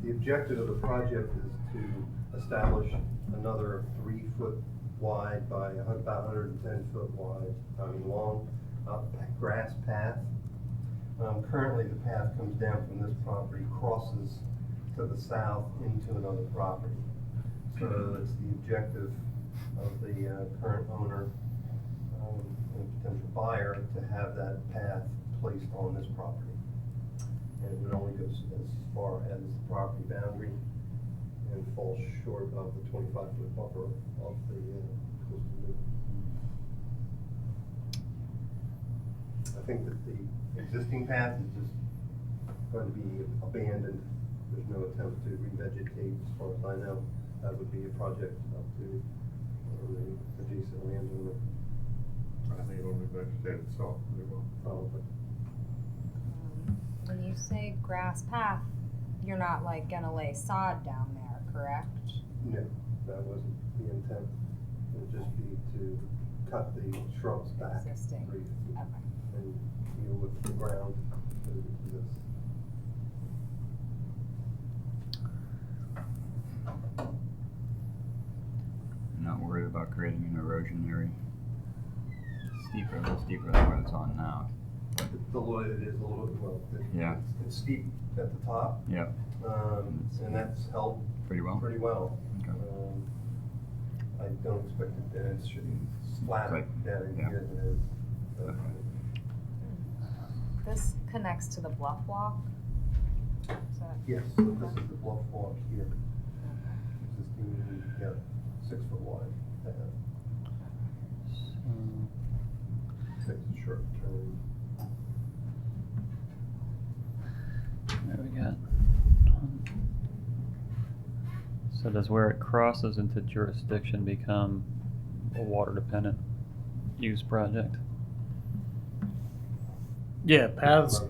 The objective of the project is to establish another 3 foot wide by about 110 foot wide, long grass path. Currently the path comes down from this property, crosses to the south into another property. So it's the objective of the current owner and potential buyer to have that path placed on this property. And it would only go as far as the property boundary and fall short of the 25-foot buffer of the coastal dune. I think that the existing path is just going to be abandoned. There's no attempt to revegetate, as far as I know. That would be a project up to the adjacent landowner. I think it'll revegetate itself pretty well. Probably. When you say grass path, you're not like gonna lay sod down there, correct? No, that wasn't the intent. It would just be to cut the shrubs back Existing. 3 feet Okay. and deal with the ground that exists. Not worried about creating an erosion area. Steeper, a little steeper than where it's on now. The way it is a little bit, well, Yeah. it's steep at the top, Yeah, and that's held pretty well. pretty well. Okay. I don't expect it, and it's flat Right. down in Yeah. here than it is. Okay. This connects to the bluff walk? Is that? Yes, so this is the bluff walk here. Existing, 6-foot wide path, 6 short turn. There we go. So does where it crosses into jurisdiction become a water dependent use project? Yeah, paths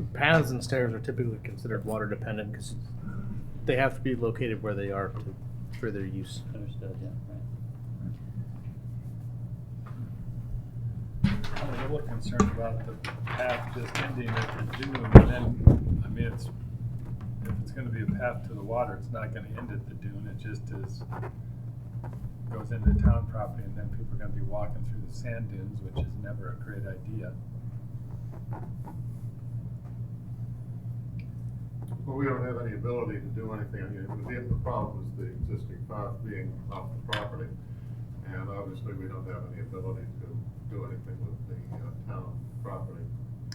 and stairs are typically considered water dependent because they have to be located where they are for their use. Understood, yeah, right. I'm a little concerned about the path just ending at the dune, and then, I mean, if it's gonna be a path to the water, it's not gonna end at the dune, it just goes into town property, and then people are gonna be walking through the sand dunes, which is never a great idea. Well, we don't have any ability to do anything. I mean, the problem is the existing path being off the property. And obviously, we don't have any ability to do anything with the town property.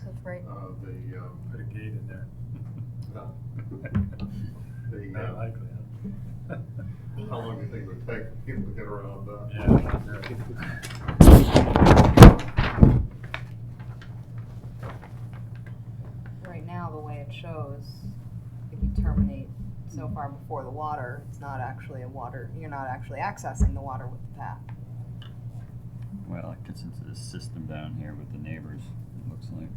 That's right. Put a gate in there. No. Not likely, huh? How long do you think it would take for people to get around that? Yeah. Right now, the way it shows, if you terminate so far before the water, it's not actually you're not actually accessing the water with the path. Well, it gets into this system down here with the neighbors, it looks like.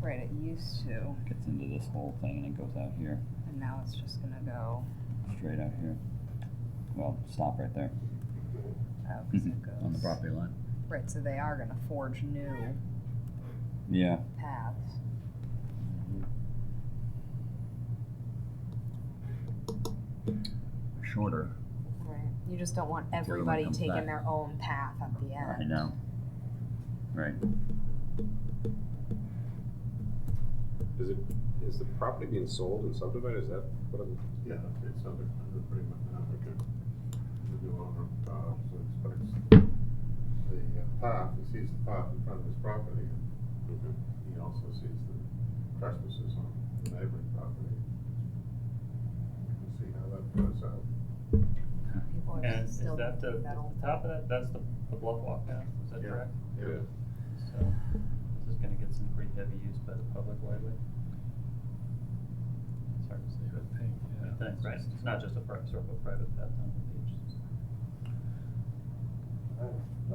Right, it used to, Gets into this whole thing and it goes out here, and now it's just gonna go, straight out here. Well, stop right there. out 'cause it goes. On the property line. Right, so they are gonna forge new Yeah. paths. Shorter. Right, you just don't want the other one everybody comes taking back. their own path at the end. I know. Right. Is the property being sold and subdivided? Is that what I'm? Yeah, it's under pretty much Nantucket. The new owner, so expects the path, he sees the path in front of his property, and he also sees the trespassers on the neighboring property. We'll see how that plays out. People are And is still that the that'll- top of that, that's the bluff walk now, is that Yeah. correct? Yeah. So, this is gonna get some pretty heavy use by the public lately. It's hard to say. You would think, yeah. Thanks, right, it's not just a sort of a private path on the beach. I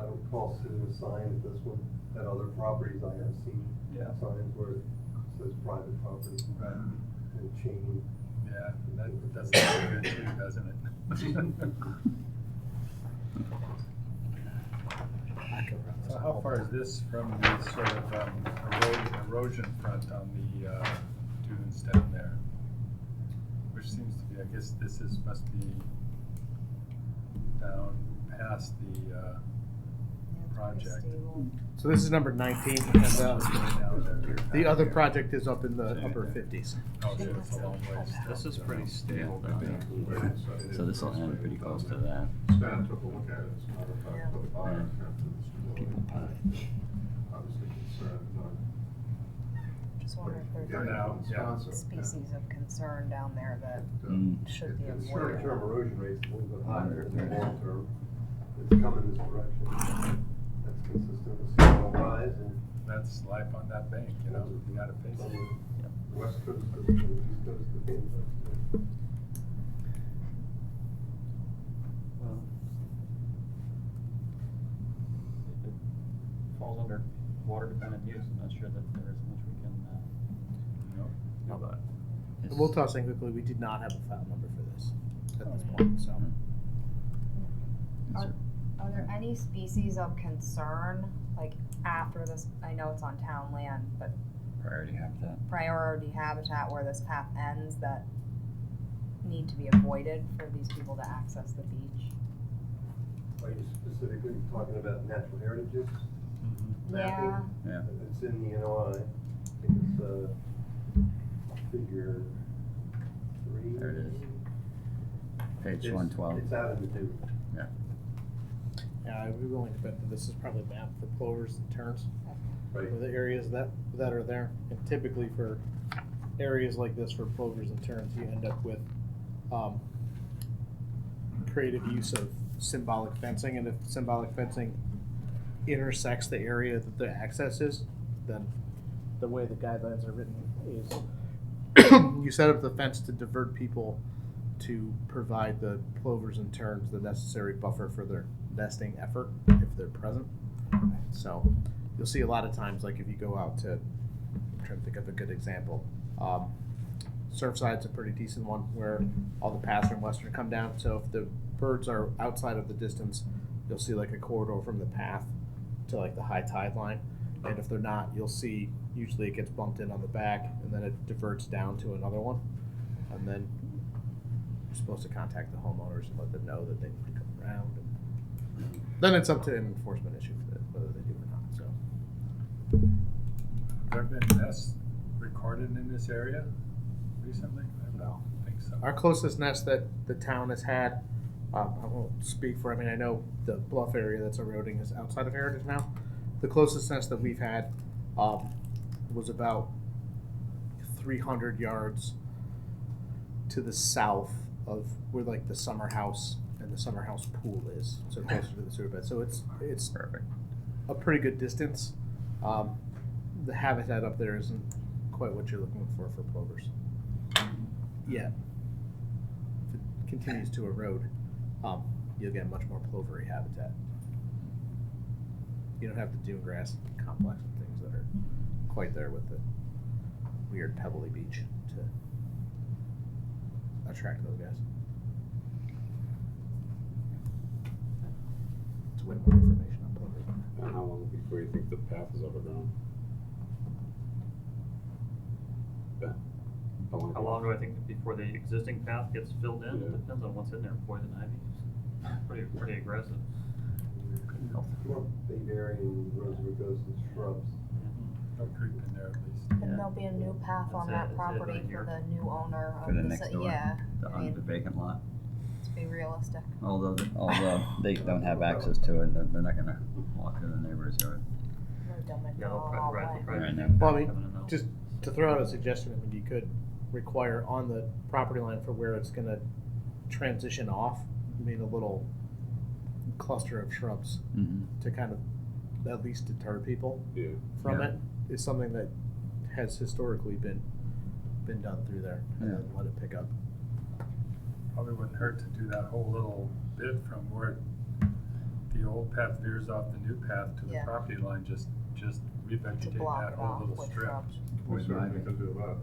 don't recall seeing a sign at this one. At other properties, I have seen Yeah. signs where it says private property Right. and chain. Yeah, that doesn't look good too, doesn't it? So how far is this from the sort of erosion front on the dunes down there? Which seems to be, I guess this must be down past the Yeah, it's pretty project. stable. So this is number 19, and Down there. the other project is up in the upper 50s. Oh, yeah, it's a long ways. This is pretty stable down there. So this will end pretty close to that. Stan took a look at it, it's not a Yeah. for the buyer. People pie. Obviously concerned, Just wonder if getting there's Yeah. out sponsor. species of concern down there that should be The avoided. short-term erosion rate's a little bit higher than the long-term. It's coming this direction. That's consistent with seasonal rise and That's life on that bank, you know, you gotta face on it. the west coast of the east coast of the Well, if it falls under water dependent use, I'm not sure that there is much we can, No. do about it. We'll toss in quickly, we did not have a file number for this at this point, so. Are there any species of concern, like after this, I know it's on town land, but Priority habitat. priority habitat where this path ends that need to be avoided for these people to access the beach? Are you specifically talking about natural heritages? Yeah, Yeah. It's in the NOI. I think it's, figure 3. There it is. Page It's- 112. It's out in the due. Yeah, I'd be willing to bet that this is probably mapped for plovers and terns, Right. for the areas that are there. And typically for areas like this, for plovers and terns, you end up with, creative use of symbolic fencing, and if symbolic fencing intersects the area that the access is, then the way the guidelines are written is you set up the fence to divert people to provide the plovers and terns the necessary buffer for their nesting effort if they're present. So you'll see a lot of times, like if you go out to, I'm trying to think of a good example. Surfside's a pretty decent one where all the paths from Western come down. So if the birds are outside of the distance, you'll see like a corridor from the path to like the high tide line. And if they're not, you'll see usually it gets bumped in on the back and then it diverts down to another one. And then you're supposed to contact the homeowners and let them know that they need to come around. And then it's up to an enforcement issue for whether they do or not. So Have there been nests recorded in this area recently? I don't think so. our closest nest that the town has had, I won't speak for, I mean, I know the bluff area that's eroding is outside of Heritage now. The closest nest that we've had was about 300 yards to the south of where like the summer house and the summer house pool is, so closer to the sewer bed. So it's Perfect. a pretty good distance. The habitat up there isn't quite what you're looking for plovers. Yet, if it continues to erode, you'll get much more plovery habitat. You don't have the dune grass complex and things that are quite there with the weird pebbly beach to attract those guys. It's way more information on plover. And how long before you think the path is overgrown? Ben? How long do I think before the existing path gets filled in? Yeah. It depends on what's in there. Poison ivy, pretty aggressive. More bayberry and rosewood goes and shrubs. No creep in there at least. and there'll be a new path on That's it, that that's it property right for here. the new owner For of the the, next door. yeah, The I mean, the vacant lot. let's be realistic. Although they don't have access to it, they're not gonna walk to the neighbor's yard. We're dumping Yeah, it all they'll away. probably Right now. Well, I mean, coming in though. just to throw out a suggestion, I mean, you could require on the property line for where it's gonna transition off, I mean, a little cluster of shrubs Mm-hmm. to kind of at least deter people Yeah. from Yeah. it, is something that has historically been done through there, and then let it pick up. Probably wouldn't hurt to do that whole little bit from where the old path veers off the new path to the Yeah. property line, just To revegetate block that it whole off little with strip. shrubs. We certainly could do that.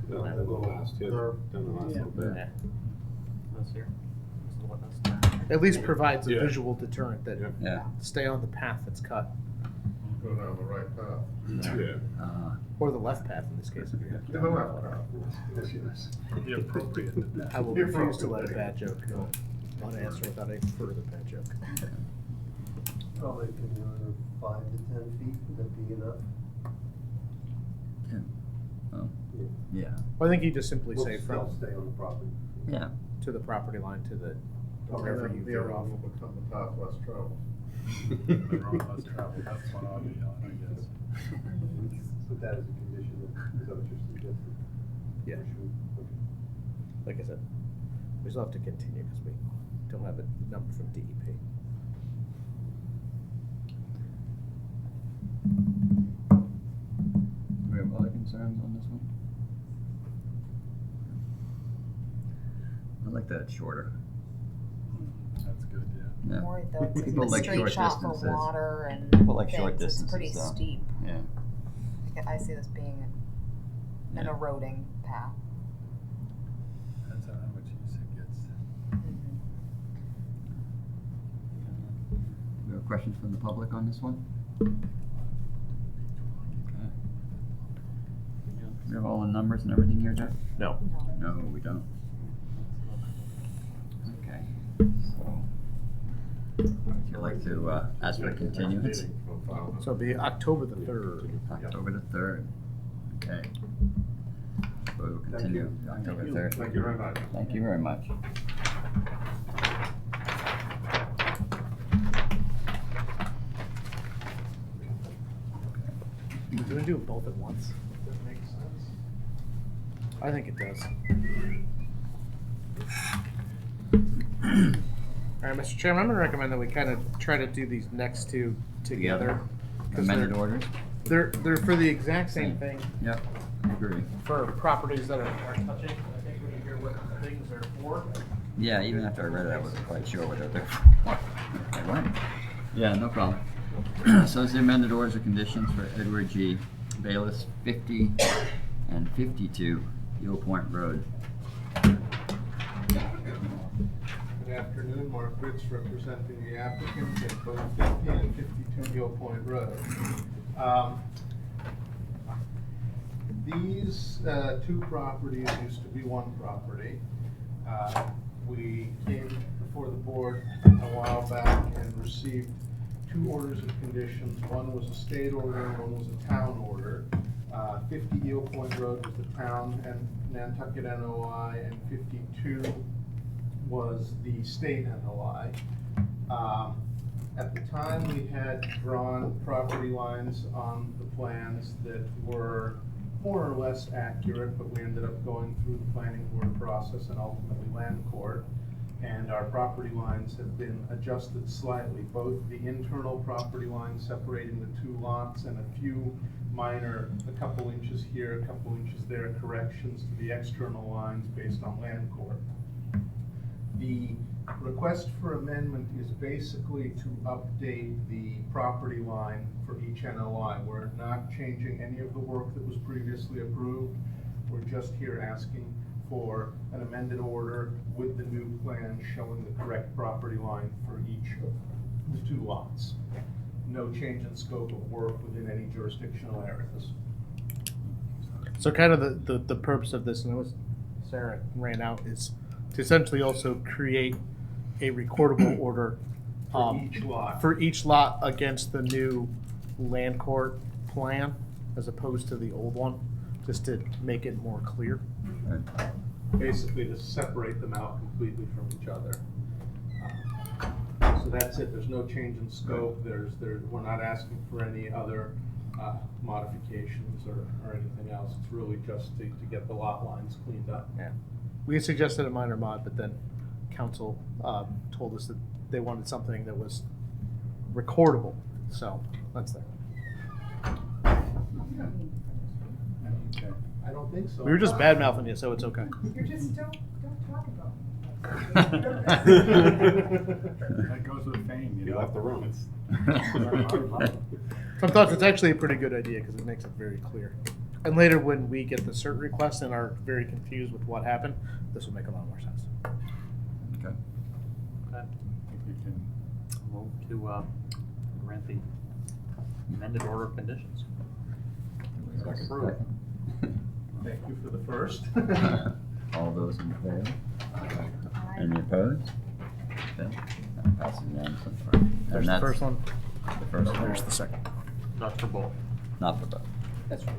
Yeah, that will last, yeah, then the last little bit. Yeah. This here. This is what that's. At least provides a Yeah. visual deterrent that Yeah. Yeah. stay on the path that's cut, Go down the right path. Yeah. or the left path in this case. If you have to The go left that way. path, yes. The appropriate. I will refuse to let a bad joke go unanswered without a further bad joke. Probably in the order of 5 to 10 feet, would that be enough? Oh, yeah. Well, I think you just simply We'll say still from stay on the property. Yeah. to the property line to the And wherever then you the veer other off. one will become the path less traveled. The road less traveled, that's what I'll be on, I guess. Put that as a condition, is that what you're suggesting? Yeah. Or should we- okay. Like I said, we still have to continue because we don't have a number from DEP. Do we have other concerns on this one? I like that it's shorter. That's good, yeah. Yeah. More though, it's People a like straight short shot for distances. water and People like short things. It's pretty distances, though. steep. Yeah. I see this being an Yeah. eroding path. questions from the public on this one? Okay. We have all the numbers and everything here, Jeff? No. No, we don't. Okay, so, would you like to ask for a continuance? So it'll be October the 3rd. October the 3rd. Okay. So we will continue October 3rd. Thank you very much. Thank you very much. Do we do it both at once? That makes sense. I think it does. All right, Mr. Chairman, I'm gonna recommend that we kind of try to do these next two together. 'Cause Amended orders? They're for the exact same thing, Yep, I agree. for properties that are touching. I think we can hear what things are for. Yeah, even after I read it, I wasn't quite sure what they're there for. Okay, what? Yeah, no problem. So it's the amended orders of conditions for Edward G. Bayless, 50 and 52 Eel Point Road. Good afternoon, Mark Ritz representing the applicant at both 50 and 52 Gill Point Road. These two properties used to be one property. We came before the board a while back and received two orders of conditions. One was a state order, one was a town order. 50 Eel Point Road was the town and Nantucket NOI, and 52 was the state NOI. At the time, we had drawn property lines on the plans that were more or less accurate, but we ended up going through the planning board process and ultimately land court. And our property lines have been adjusted slightly, both the internal property line separating the two lots and a few minor, a couple inches here, a couple inches there, corrections to the external lines based on land court. The request for amendment is basically to update the property line for each NOI. We're not changing any of the work that was previously approved. We're just here asking for an amended order with the new plan showing the correct property line for each of the two lots. No change in scope of work within any jurisdictional areas. So kind of the purpose of this, and it was Sarah ran out, is to essentially also create a recordable order For each lot. for each lot against the new land court plan as opposed to the old one, just to make it more clear. Right. Basically to separate them out completely from each other. So that's it, there's no change in scope, we're not asking for any other modifications or anything else. It's really just to get the lot lines cleaned up. Yeah. We had suggested a minor mod, but then council told us that they wanted something that was recordable, so that's there. Okay. I don't think so. We were just bad mouthing you, so it's okay. You're just, don't talk about That goes with fame, you You know. left the room. Sometimes it's actually a pretty good idea because it makes it very clear. And later when we get the cert request and are very confused with what happened, this will make a lot more sense. Okay. I think we can move to grant the amended order of conditions. Second. Thank you for the first. All those in favor? Any opposed? Okay, that passes unanimously. And There's the that's first one, The first one. there's the second. Not for both. Not for both. That's right.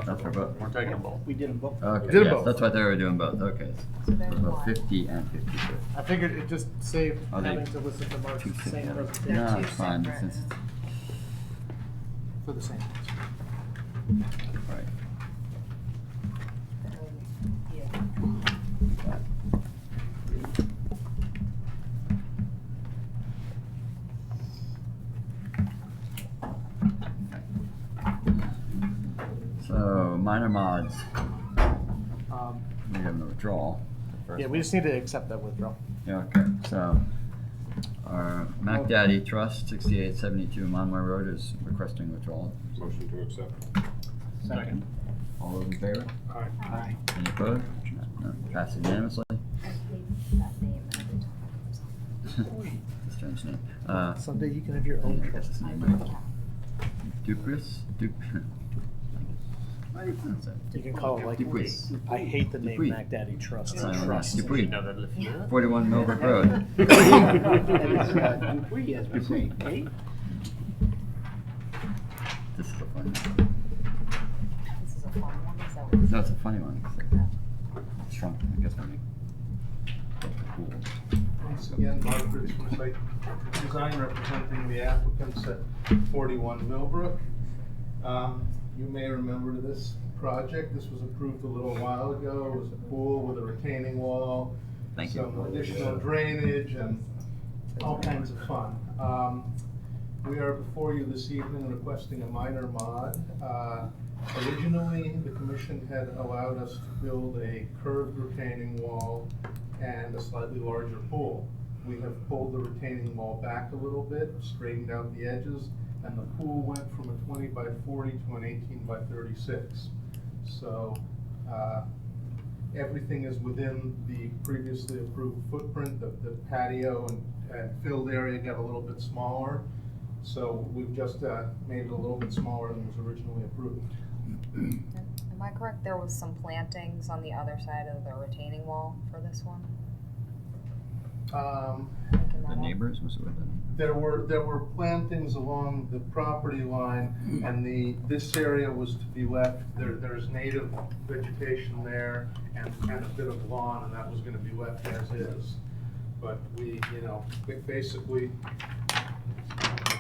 Not for both. We're taking both. We did them both. Okay, We did them yes, both. that's what they were doing both, okay. So there's So both one. 50 and 52. I figured it just saved Are they having to listen to Mark's two same together? presentation No, two it's fine, separate. since it's, for the same. right. Yeah. So, minor mods, Um, we have no withdrawal. the first Yeah, we just need to accept that withdrawal. Yeah, okay, so, our Mac Daddy Trust, 6872 Monmouth Road is requesting withdrawal. Motion to accept. Second. All those in favor? Aye. Any opposed? No, passes unanimously. I hate that name every time it comes up. Mr. strange name. Someday you can have your own I guess his name, right? Dupris? How do you pronounce that? You can call it like, Dupuy. I hate the name Dupuy. Mac Daddy Trust. Trust. Trust. Dupuy. 41 Millbrook Road. And it's Dupuy, as we say, eh? This is a funny one. This is a fun one, is that what? That's a funny one. It's shrunk, I guess, when cool. Once again, Mark Ritz from Site Design representing the applicants at 41 Millbrook. You may remember this project. This was approved a little while ago. It was a pool with a retaining wall, Thank you. some additional drainage, and all kinds of fun. We are before you this evening requesting a minor mod. Originally, the commission had allowed us to build a curved retaining wall and a slightly larger pool. We have pulled the retaining wall back a little bit, straightened out the edges, and the pool went from a 20 by 40 to an 18 by 36. So everything is within the previously approved footprint. The patio and filled area got a little bit smaller. So we've just made it a little bit smaller than was originally approved. Am I correct, there was some plantings on the other side of the retaining wall for this one? Thinking that The up. neighbors, was it with the There were plantings along the property line, and this area was to be left. There's native vegetation there and a bit of lawn, and that was going to be left as is. But we, basically.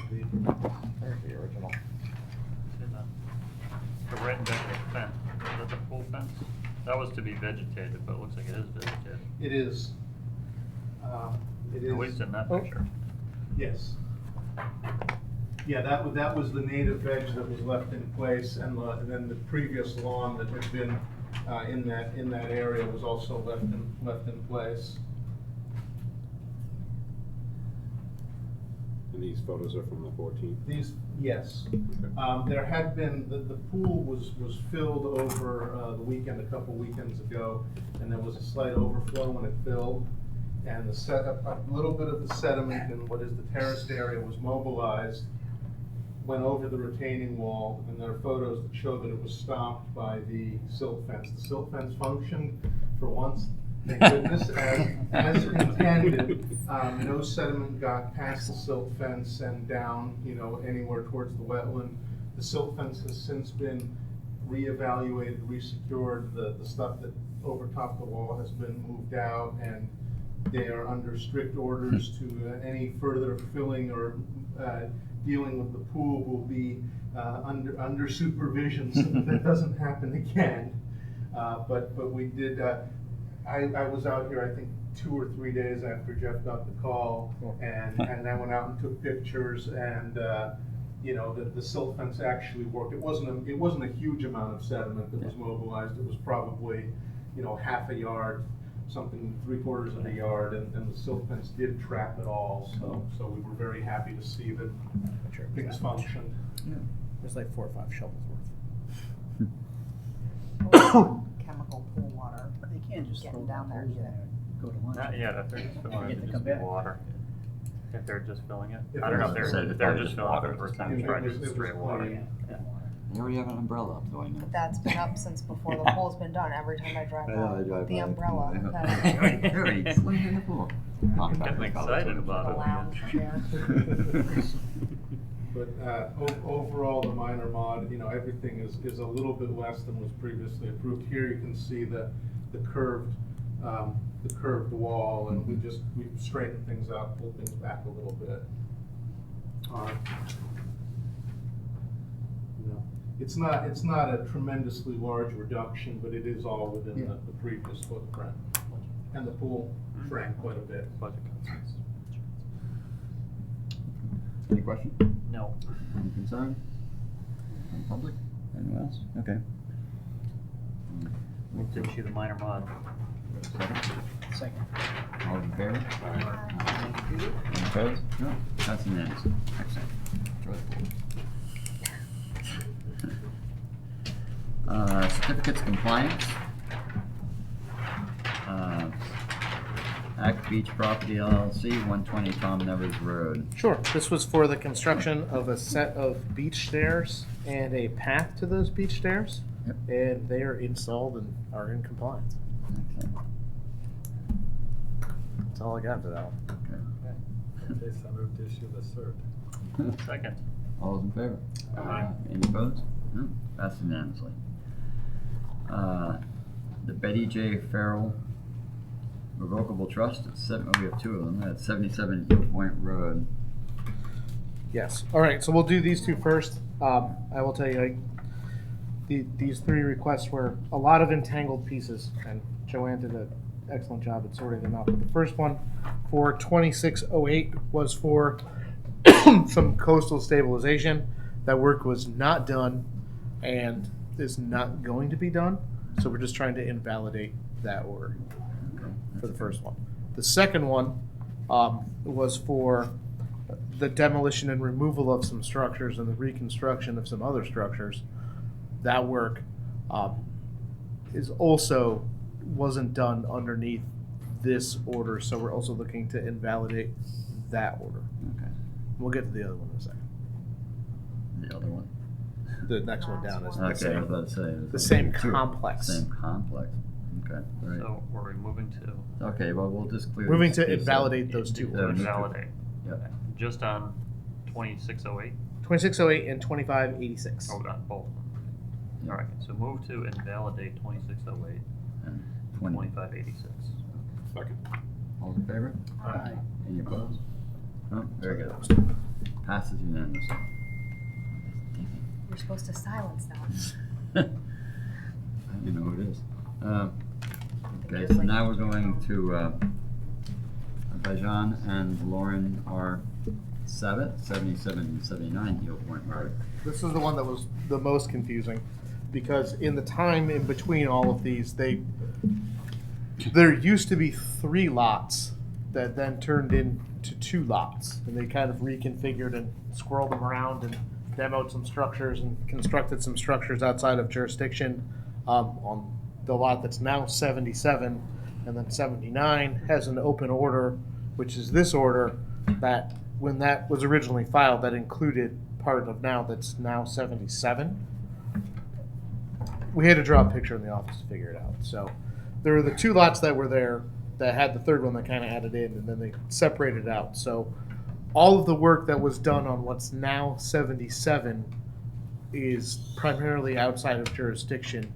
There's the original. The red and decorative fence, is that the pool fence? That was to be vegetated, but it looks like it is vegetated. It is. It is. At least in that picture. Yes. Yeah, that was the native veg that was left in place, and then the previous lawn that had been in that area was also left in place. And these photos are from the 14th? Yes. There had been, the pool was filled over the weekend, a couple weekends ago, and there was a slight overflow when it filled. And a little bit of the sediment in what is the terraced area was mobilized, went over the retaining wall, and there are photos that show that it was stopped by the silt fence. The silt fence functioned for once, thank goodness, as intended. No sediment got past the silt fence and down, anywhere towards the wetland. The silt fence has since been reevaluated, resecured. The stuff that overtopped the wall has been moved out, and they are under strict orders to any further filling or dealing with the pool will be under supervision so that doesn't happen again. But we did. I was out here, I think, 2 or 3 days after Jeff got the call, and I went out and took pictures, and the silt fence actually worked. It wasn't a huge amount of sediment that was mobilized. It was probably half a yard, something 3/4 of a yard, and the silt fence did trap it all. So we were very happy to see that things functioned. Yeah. There's like 4 or 5 shovels Chemical pool water. They can't just Getting throw down there, hose in yeah. there, go to lunch. Not yet, if they're just filling it, Forget it'd to just come be back. water. If they're just filling it. If I don't know if they're- they're, if they're just filling it for the first time, It it's probably was just straight water. plain. Yeah. They already have an umbrella up, though, I know. But that's been up since before the pool's been done. Every time I drive I drive by, the by. umbrella. Harry, swim in the pool. I'm getting excited about The it. lounge chair. But overall, the minor mod, everything is a little bit less than was previously approved. Here you can see the curved wall, and we've straightened things out, pulled things back a little bit. It's not a tremendously large reduction, but it is all within the previous footprint. And the pool shrank quite a bit. Budget concerns. Any question? No. Any concern? From the public? Anyone else? Okay. We'll teach you the minor mod. Second. All in favor? Any opposed? No, that's unanimous. Excellent. Enjoy the pool. Certificates of compliance. Act Beach Property LLC, 120 Tom Nevers Road. Sure. This was for the construction of a set of beach stairs and a path to those beach stairs. Yep. And they are installed and are in compliance. Okay. That's all I got for that one. Okay, so I move to issue the cert. Second. All those in favor? Aye. Any opposed? No, passed unanimously. The Betty J. Farrell Revocable Trust, we have two of them, at 77 Hill Point Road. Yes. All right. So we'll do these two first. I will tell you, these three requests were a lot of entangled pieces, and Joanne did an excellent job at sorting them out. But the first one for 2608 was for some coastal stabilization. That work was not done and is not going to be done. So we're just trying to invalidate that order for the first one. The second one was for the demolition and removal of some structures and the reconstruction of some other structures. That work is also wasn't done underneath this order, so we're also looking to invalidate that order. Okay. We'll get to the other one in a second. The other one? The next one down is the Okay, I was same, about to say. there's the same two. complex. Same complex. Okay, all right. So we're moving to Okay, well, we'll just clear. Moving these to two, so- invalidate those two Yeah, orders. invalidate. Yeah. Just on 2608? 2608 and 2586. Oh, on both. Yeah. All right, so move to invalidate 2608, And 20. 2586. Second. All in favor? Aye. Any opposed? Oh, very good. Passes unanimously. You're supposed to silence them. You know who it is. Okay, so now we're going to Bajan and Lauren R. Sabat, 77 and 79 Heel Point Road. This is the one that was the most confusing, because in the time in between all of these, there used to be 3 lots that then turned into 2 lots, and they kind of reconfigured and squirreled them around and demoed some structures and constructed some structures outside of jurisdiction on the lot that's now 77, and then 79 has an open order, which is this order that when that was originally filed, that included part of now that's now 77. We had to draw a picture in the office to figure it out. So there were the 2 lots that were there that had the third one that kind of added in, and then they separated out. So all of the work that was done on what's now 77 is primarily outside of jurisdiction,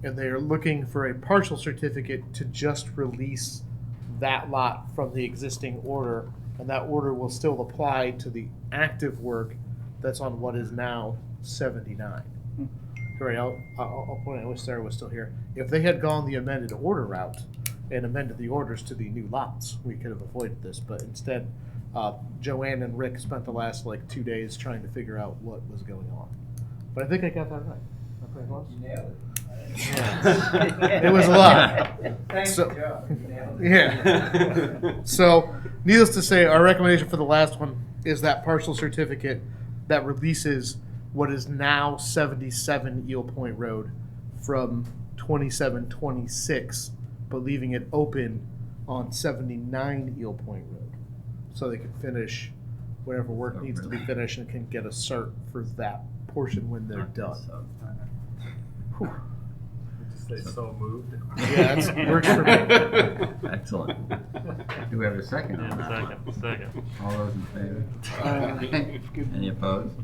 and they are looking for a partial certificate to just release that lot from the existing order, and that order will still apply to the active work that's on what is now 79. Right, I'll point out, I wish Sarah was still here. If they had gone the amended order route and amended the orders to the new lots, we could have avoided this, but instead, Joanne and Rick spent the last 2 days trying to figure out what was going on. But I think I got that right. Am I close? You nailed it. Yeah. It was a lot. Thanks, So- Joe. You nailed it. Yeah. So, needless to say, our recommendation for the last one is that partial certificate that releases what is now 77 Eel Point Road from 2726, but leaving it open on 79 Eel Point Road, so they can finish whatever work needs to be finished and can get a cert for that portion when they're done. So, Whew. Would you say so moved? Yeah, that works for me. excellent. Do we have a second on that? Yeah, second. All those in favor? Any opposed?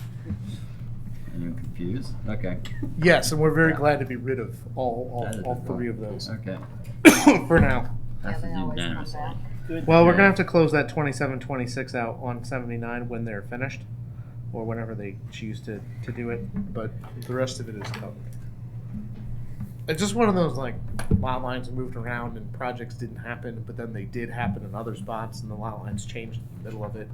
Anyone confused? Okay. Yes, and we're very glad to be rid of all That is all the 3 point. of those Okay. for now. Yeah, Passes they always come unanimously. back. Well, we're gonna have to close that 2726 out on 79 when they're finished, or whenever they choose to do it. But the rest of it is covered. It's just one of those lot lines moved around and projects didn't happen, but then they did happen in other spots, and the lot lines changed in the middle of it.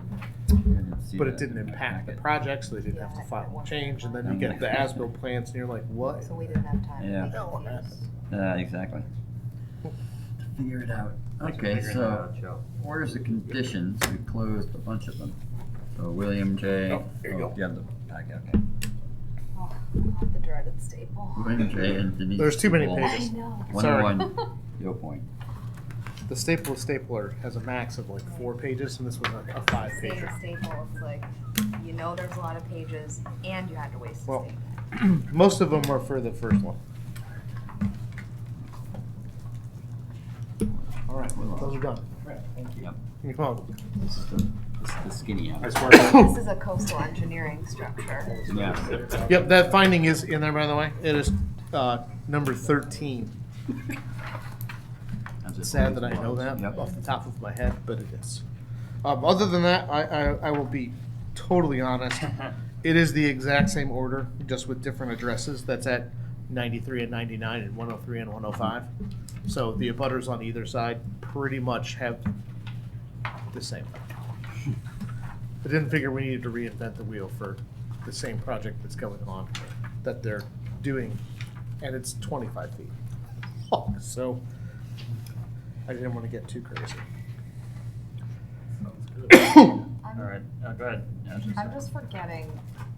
I didn't see But it that didn't in my impact the packet. project, so they didn't have to file a change. And then you get the as-built plans, and you're like, what? So we didn't have time Yeah. to make all this. Exactly. To figure it out. Okay, Figuring it so out, Joe. orders of conditions, we closed a bunch of them. So William J. Oh, there you go. You have the packet, okay. Oh, not the dreaded staple. William J. and Denise. There's too many Walsh, I pages. know. 101 Hill Point. The stapler has a max of like 4 pages, and this was a 5 Same pager. staple, it's like, you know there's a lot of pages, and you had to waste the Well, staple. most of them were for the first one. All right, those are done. Thank you. Yep. Can you come on? This is the skinny end. This is a coastal engineering structure. Yeah. Yep, that finding is in there, by the way. It is number 13. It's sad that I know that Yep. off the top of my head, but it is. Other than that, I will be totally honest. It is the exact same order, just with different addresses. That's at 93 and 99 and 103 and 105. So the abutters on either side pretty much have the same. I didn't figure we needed to reinvent the wheel for the same project that's going on that they're doing, and it's 25 feet. So I didn't want to get too crazy. All right, go ahead. Yeah, I'm just forgetting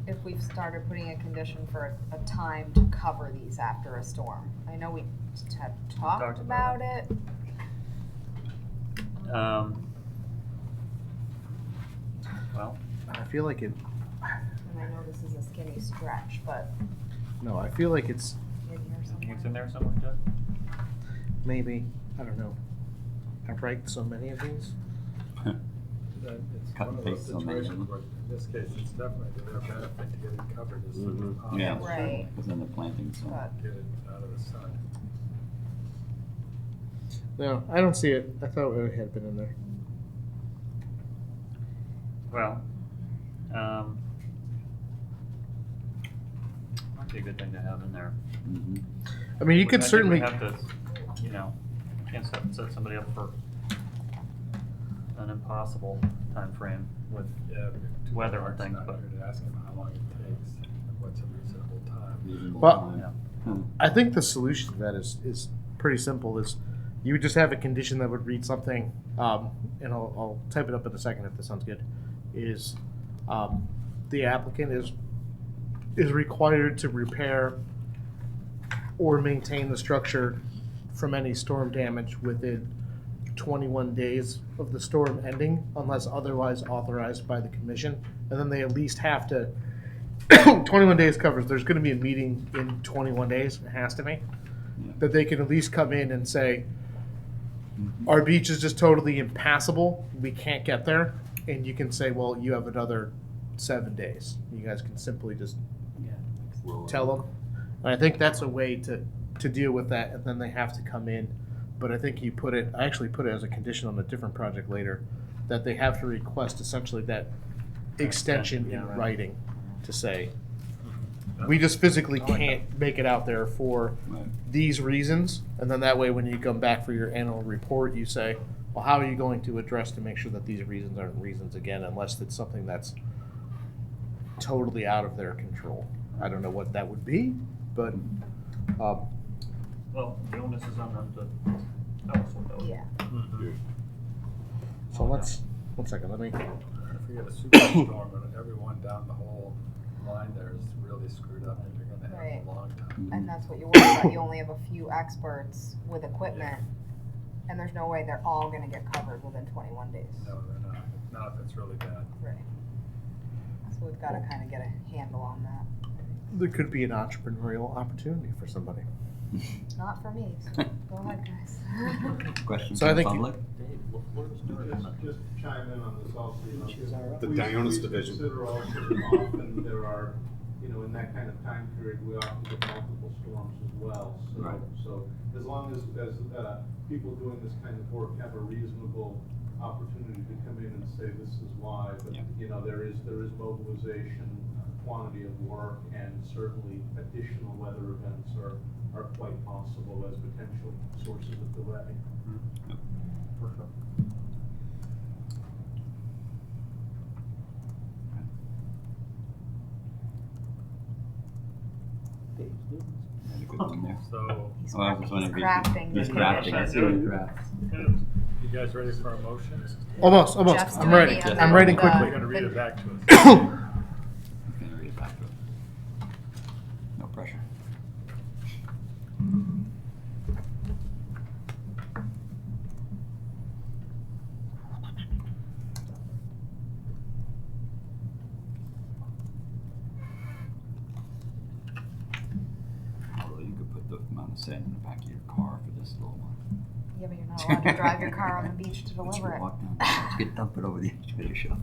if we've started putting a condition for a time to cover these after a storm. I know we had talked about it. Well, I feel like it. And I know this is a skinny stretch, but No, I feel like it's in here somewhere. it's in there somewhere, Jeff? maybe, I don't know. I write so many of these. It's Cut one and of those paste so many of situations them. where, in this case, it's definitely to their benefit to get it covered as soon as possible. Yeah. Right. Because then the planting, so. But Get it out of the sun. No, I don't see it. I thought it had been in there. Well, might be a good thing to have in there. Mhm. I mean, you I could think certainly. we have to, you know, can't set somebody up for an impossible time frame with Yeah, but weather and Mark's things, not but here to ask him how long it takes, and what's a reasonable time. Reasonable Well- time. yeah. Hmm. I think the solution to that is pretty simple. Is you would just have a condition that would read something, and I'll type it up in a second if this sounds good. Is the applicant is required to repair or maintain the structure from any storm damage within 21 days of the storm ending, unless otherwise authorized by the commission, and then they at least have to. 21 days covers. There's going to be a meeting in 21 days. It has to be. Yeah. That they can at least come in and say, our beach is just totally impassable. We can't get there. And you can say, well, you have another 7 days. You guys can simply just tell them. And I think that's a way to deal with that. And then they have to come in. But I think I actually put it as a condition on a different project later, that they have to request essentially that extension in writing to say, we just physically can't make it out there for Right. these reasons. And then that way, when you come back for your annual report, you say, well, how are you going to address to make sure that these reasons aren't reasons again, unless it's something that's totally out of their control. I don't know what that would be, but Well, the onus is on them to tell us what those. Yeah. so let's, 1 second, let me, If we get a superstorm and everyone down the whole line there is really screwed up, then you're gonna have Right. a long time. And that's what you worry about. You only have a few experts with equipment, and there's no way they're all gonna get covered within 21 days. No, they're not, not if it's really bad. Right. So we've gotta kinda get a handle on that. there could be an entrepreneurial opportunity for somebody. Not for me, so go ahead, guys. Questions So I from the think- public? Just chime in on this also, The we Dionis should division. consider also that often there are, in that kind of time period, we often get multiple storms as well. Right. So as long as people doing this kind of work have a reasonable opportunity to come in and say this is why, but, Yeah. there is mobilization, quantity of work, and certainly additional weather events are quite possible as potential sources of delay. Had a good one there. So, He's Oh, I was just wondering if you- crafting He's the crafting, I conditions. see what he crafts. you guys ready for a motion? Almost, Jeff's I'm doing ready. the I'm writing amendment, quickly. You're gonna read it back to us. He's gonna read it back to us. No pressure. pound of sand in the back of your car for this little one. Yeah, but you're not allowed to drive your car on the beach to Let you deliver it. walk down there, you could dump it over the edge with a shovel.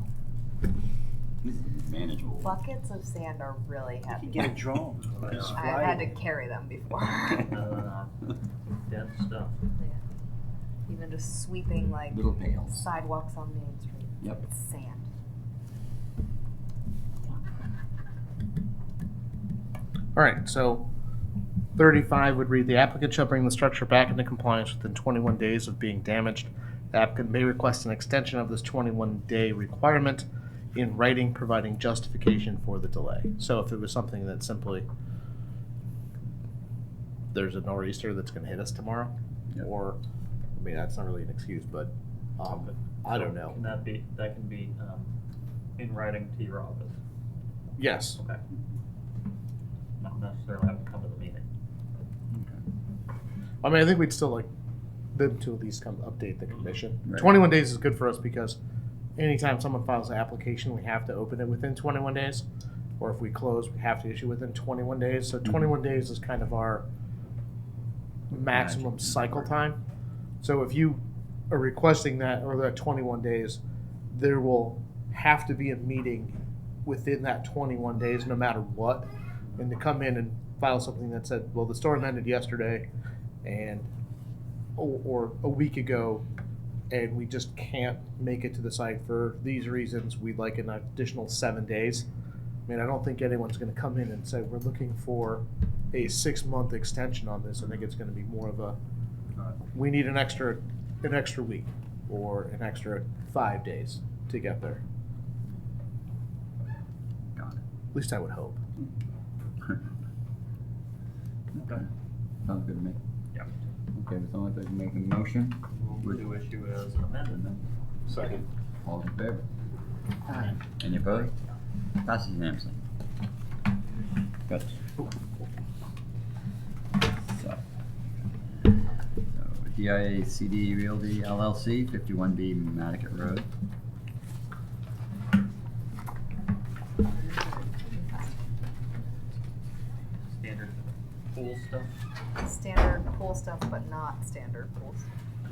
This is manageable. Buckets of sand are really heavy. Get a drone. Just I've fly had it. to carry them before. Dense stuff. Yeah. Even just sweeping like Little pails. sidewalks on Main Street. Yep. It's sand. All right, so 35 would read, the applicant shall bring the structure back into compliance within 21 days of being damaged. The applicant may request an extension of this 21-day requirement in writing, providing justification for the delay. So if it was something that simply, there's a nor'easter that's gonna hit us tomorrow, Yep. or, I mean, that's not really an excuse, but, I don't know. Can that can be in writing to your office? Yes, Okay. Not necessarily have to come to the meeting. I mean, I think we'd still like them to at least come update the commission. Right. 21 days is good for us because anytime someone files an application, we have to open it within 21 days. Or if we close, we have to issue within 21 days. So 21 days is kind of our maximum cycle time. So if you are requesting that, or that 21 days, there will have to be a meeting within that 21 days, no matter what. And to come in and file something that said, well, the storm ended yesterday, and or a week ago, and we just can't make it to the site for these reasons, we'd like an additional 7 days. I mean, I don't think anyone's gonna come in and say, we're looking for a 6-month extension on this. I think it's gonna be more of a, we need an extra week, or an extra 5 days to get there. Got it. At least I would hope. Okay. Sounds good to me. Yep. Okay, with someone that can make a motion, We'll do issue as amended then. Second. all in favor? Any opposed? Passes unanimously. Good. So, DIA CD Realty LLC, 51B Nantucket Road. Standard pool stuff. Standard pool stuff, but not standard pools.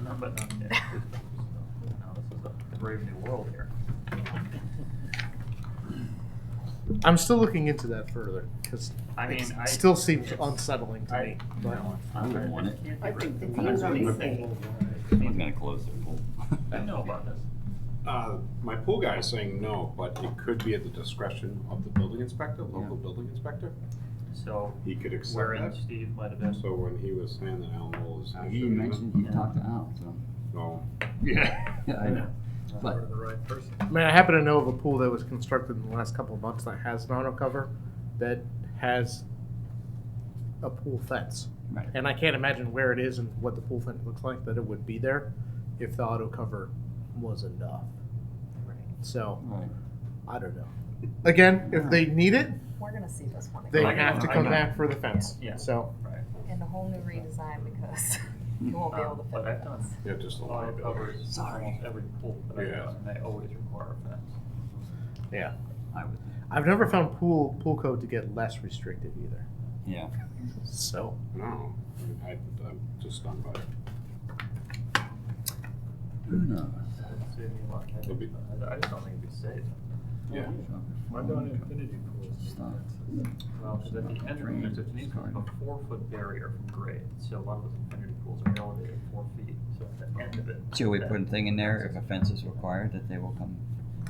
No, but not standard pool stuff. Now this is a brave new world here. I'm still looking into that further, because I mean, it I- still seems unsettling to me. But I wouldn't want it. I think Someone's gonna close their pool. I know about this. My pool guy is saying no, but it could be at the discretion of the building inspector, local building inspector. So, He could accept wherein that. Steve might have been. So when he was saying that Alan Knoll is. He mentioned he talked to Al, so. No. Yeah. Yeah, I know. But, For the right person. I mean, I happen to know of a pool that was constructed in the last couple of months that has an auto cover that has a pool fence. right. And I can't imagine where it is and what the pool fence looks like, that it would be there if the auto cover was enough. So, Right. I don't know. Again, if they need it, We're gonna see this one they again. have to I come know. back for the fence. Yeah. So, Right. And a whole new redesign because you won't be able to fit But I've it. done Yeah, just a auto liability. covers Sorry. almost every pool that I've Yeah. done, and they always require a fence. yeah. I would, I've never found pool code to get less restrictive either. yeah. So, No, I'm just stunned by it. Who knows? Save me a lot. It'll be- I just don't think it'd be safe. Yeah. Why don't infinity pools need Stop. fences? Well, because at the entrance, it needs like a 4-foot barrier from grade, so a lot of those infinity pools are elevated 4 feet, so at the end of it. Should we put a thing in there, if a fence is required, that they will come?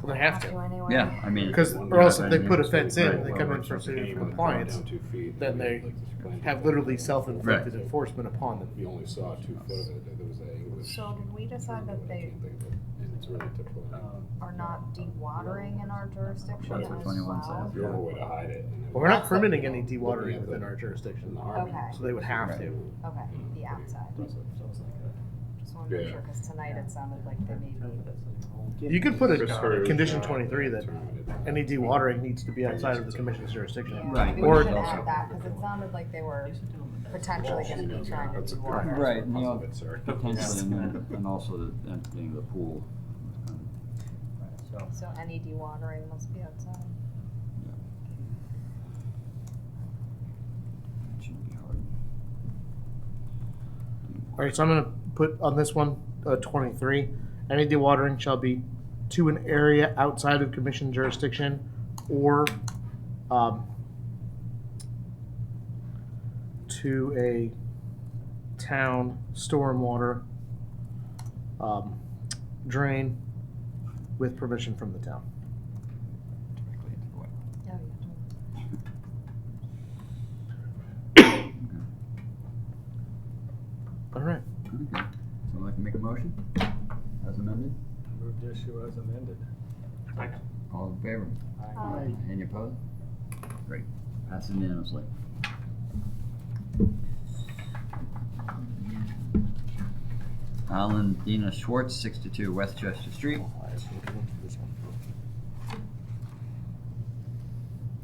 well, they have to. Anyway. Yeah, I mean. Because, One or else guy if they down put a here, fence in, right, they well, come in Or for something city came and compliance, dropped down 2 feet, then and they like this plan- have literally self-inflicted Right. enforcement upon them. You only saw 2 foot of it, there was a English. So did we decide that they And it's really typical. are not dewatering in our jurisdiction That's what as 21 well? says. You don't know where to hide it. and it But we're not was- permitting any dewatering within our jurisdiction, In the harbor. Okay. so they would have to. Okay, the outside. So it's like Just wanted to make Yeah. sure, because tonight it sounded like they may be. You could put Chris a Hurd, condition 23 that determined it. any dewatering needs to be outside of the commission's jurisdiction. Yeah, Right. we Or- should add that, because it sounded like they were potentially gonna be trying to That's a good- dewater. Right, and, you know, Of it, sir. potentially, and also the emptying of the pool. So, So any dewatering must be outside. Shouldn't be hard. right, so I'm gonna put on this one, 23, any dewatering shall be to an area outside of commission jurisdiction or, to a town stormwater, drain with permission from the town. Directly into the wetland. All right. Okay, someone like to make a motion as amended? Move the issue as amended. All in favor? Aye. Any opposed? Great, passes unanimously. Alan Dina Schwartz, 62 Westchester Street.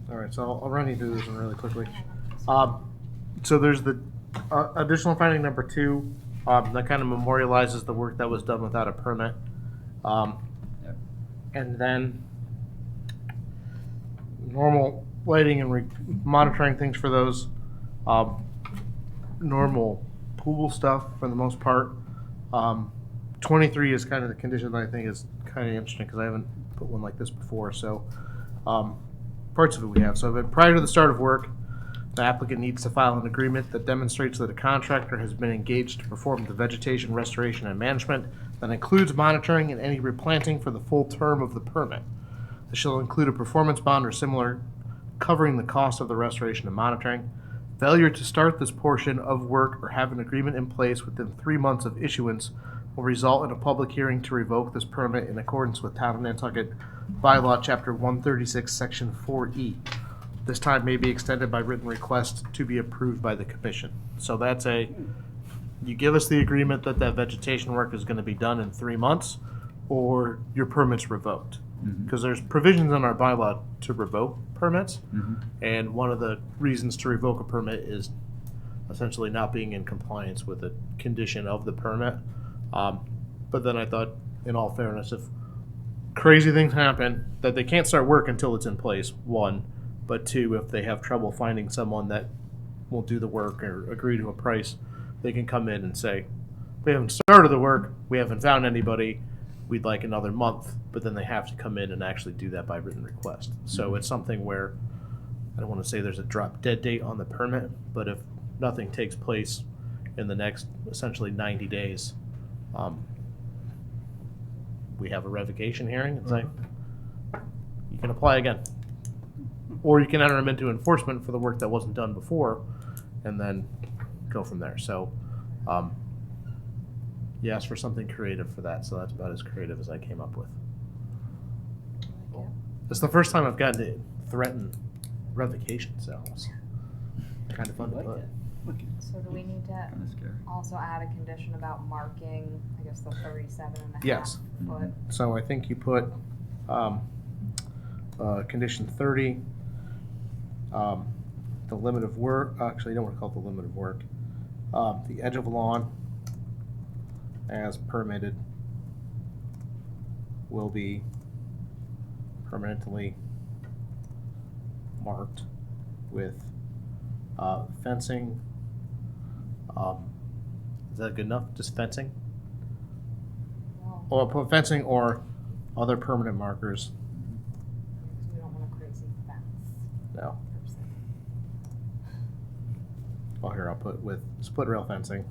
All right, so I'll run you through this one really quickly. So there's the additional finding number 2 that kind of memorializes the work that was done without a permit. Yep. And then normal lighting and monitoring things for those. Normal pool stuff for the most part. 23 is kind of the condition that I think is kind of interesting because I haven't put one like this before. So parts of it we have. So that prior to the start of work, the applicant needs to file an agreement that demonstrates that a contractor has been engaged to perform the vegetation restoration and management that includes monitoring and any replanting for the full term of the permit. This shall include a performance bond or similar covering the cost of the restoration and monitoring. Failure to start this portion of work or have an agreement in place within 3 months of issuance will result in a public hearing to revoke this permit in accordance with Town of Nantucket Bylaw Chapter 136, Section 4E. This time may be extended by written request to be approved by the commission. So that's you give us the agreement that that vegetation work is going to be done in 3 months, or your permit's revoked. Because there's provisions in our bylaw to revoke permits, and one of the reasons to revoke a permit is essentially not being in compliance with a condition of the permit. But then I thought, in all fairness, if crazy things happen, that they can't start work until it's in place, 1, but 2, if they have trouble finding someone that will do the work or agree to a price, they can come in and say, we haven't started the work, we haven't found anybody, we'd like another month, but then they have to come in and actually do that by written request. So it's something where, I don't want to say there's a drop dead date on the permit, but if nothing takes place in the next essentially 90 days, we have a revocation hearing and say, you can apply again. Or you can enter them into enforcement for the work that wasn't done before, and then go from there. So, you asked for something creative for that, so that's about as creative as I came up with. It's the first time I've gotten to threaten revocation, so it's kind of fun to put. So do we need to Kind of scary. also add a condition about marking, I guess, the 37.5 Yes. foot? So I think you put condition 30, the limit of work, actually, you don't want to call it the limit of work, the edge of lawn as permitted will be permanently marked with fencing. Is that good enough? Just fencing? No, Or put fencing or other permanent markers. we don't want a crazy fence. No. per se. Oh, here, I'll put with split rail fencing.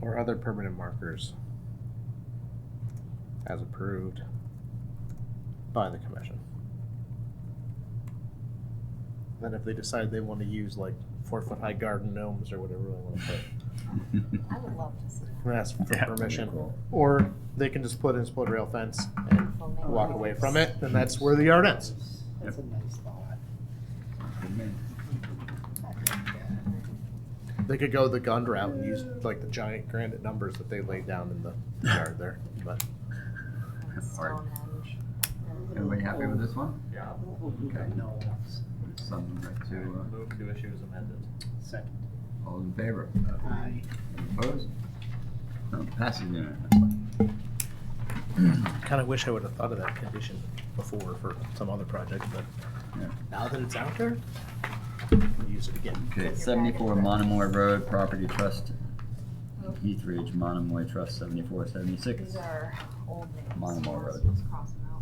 Or other permanent markers as approved by the commission. Then if they decide they want to use like 4-foot high garden gnomes or whatever they want to put, I would love to see ask for Yeah. permission. Or they can just put in split rail fence and We'll make walk it away nice. from it, and that's where the yard ends. That's a nice thought. Good man. They could go the Gund route and use like the giant granite numbers that they laid down in the yard there, but. All right. Stonehenge. Everybody happy with this one? Yeah. Okay. No. Something like to, Move to issue as amended. Second. all in favor? Aye. Any opposed? No, passes unanimously. Kind of wish I would have thought of that condition before for some other project, but Yeah. now that it's out there, use it again. Okay, 74 Monomoy Road, Property Trust, Heathridge, Monomoy Trust, 7476. These are old names. Monomoy so let's Road. just cross them out.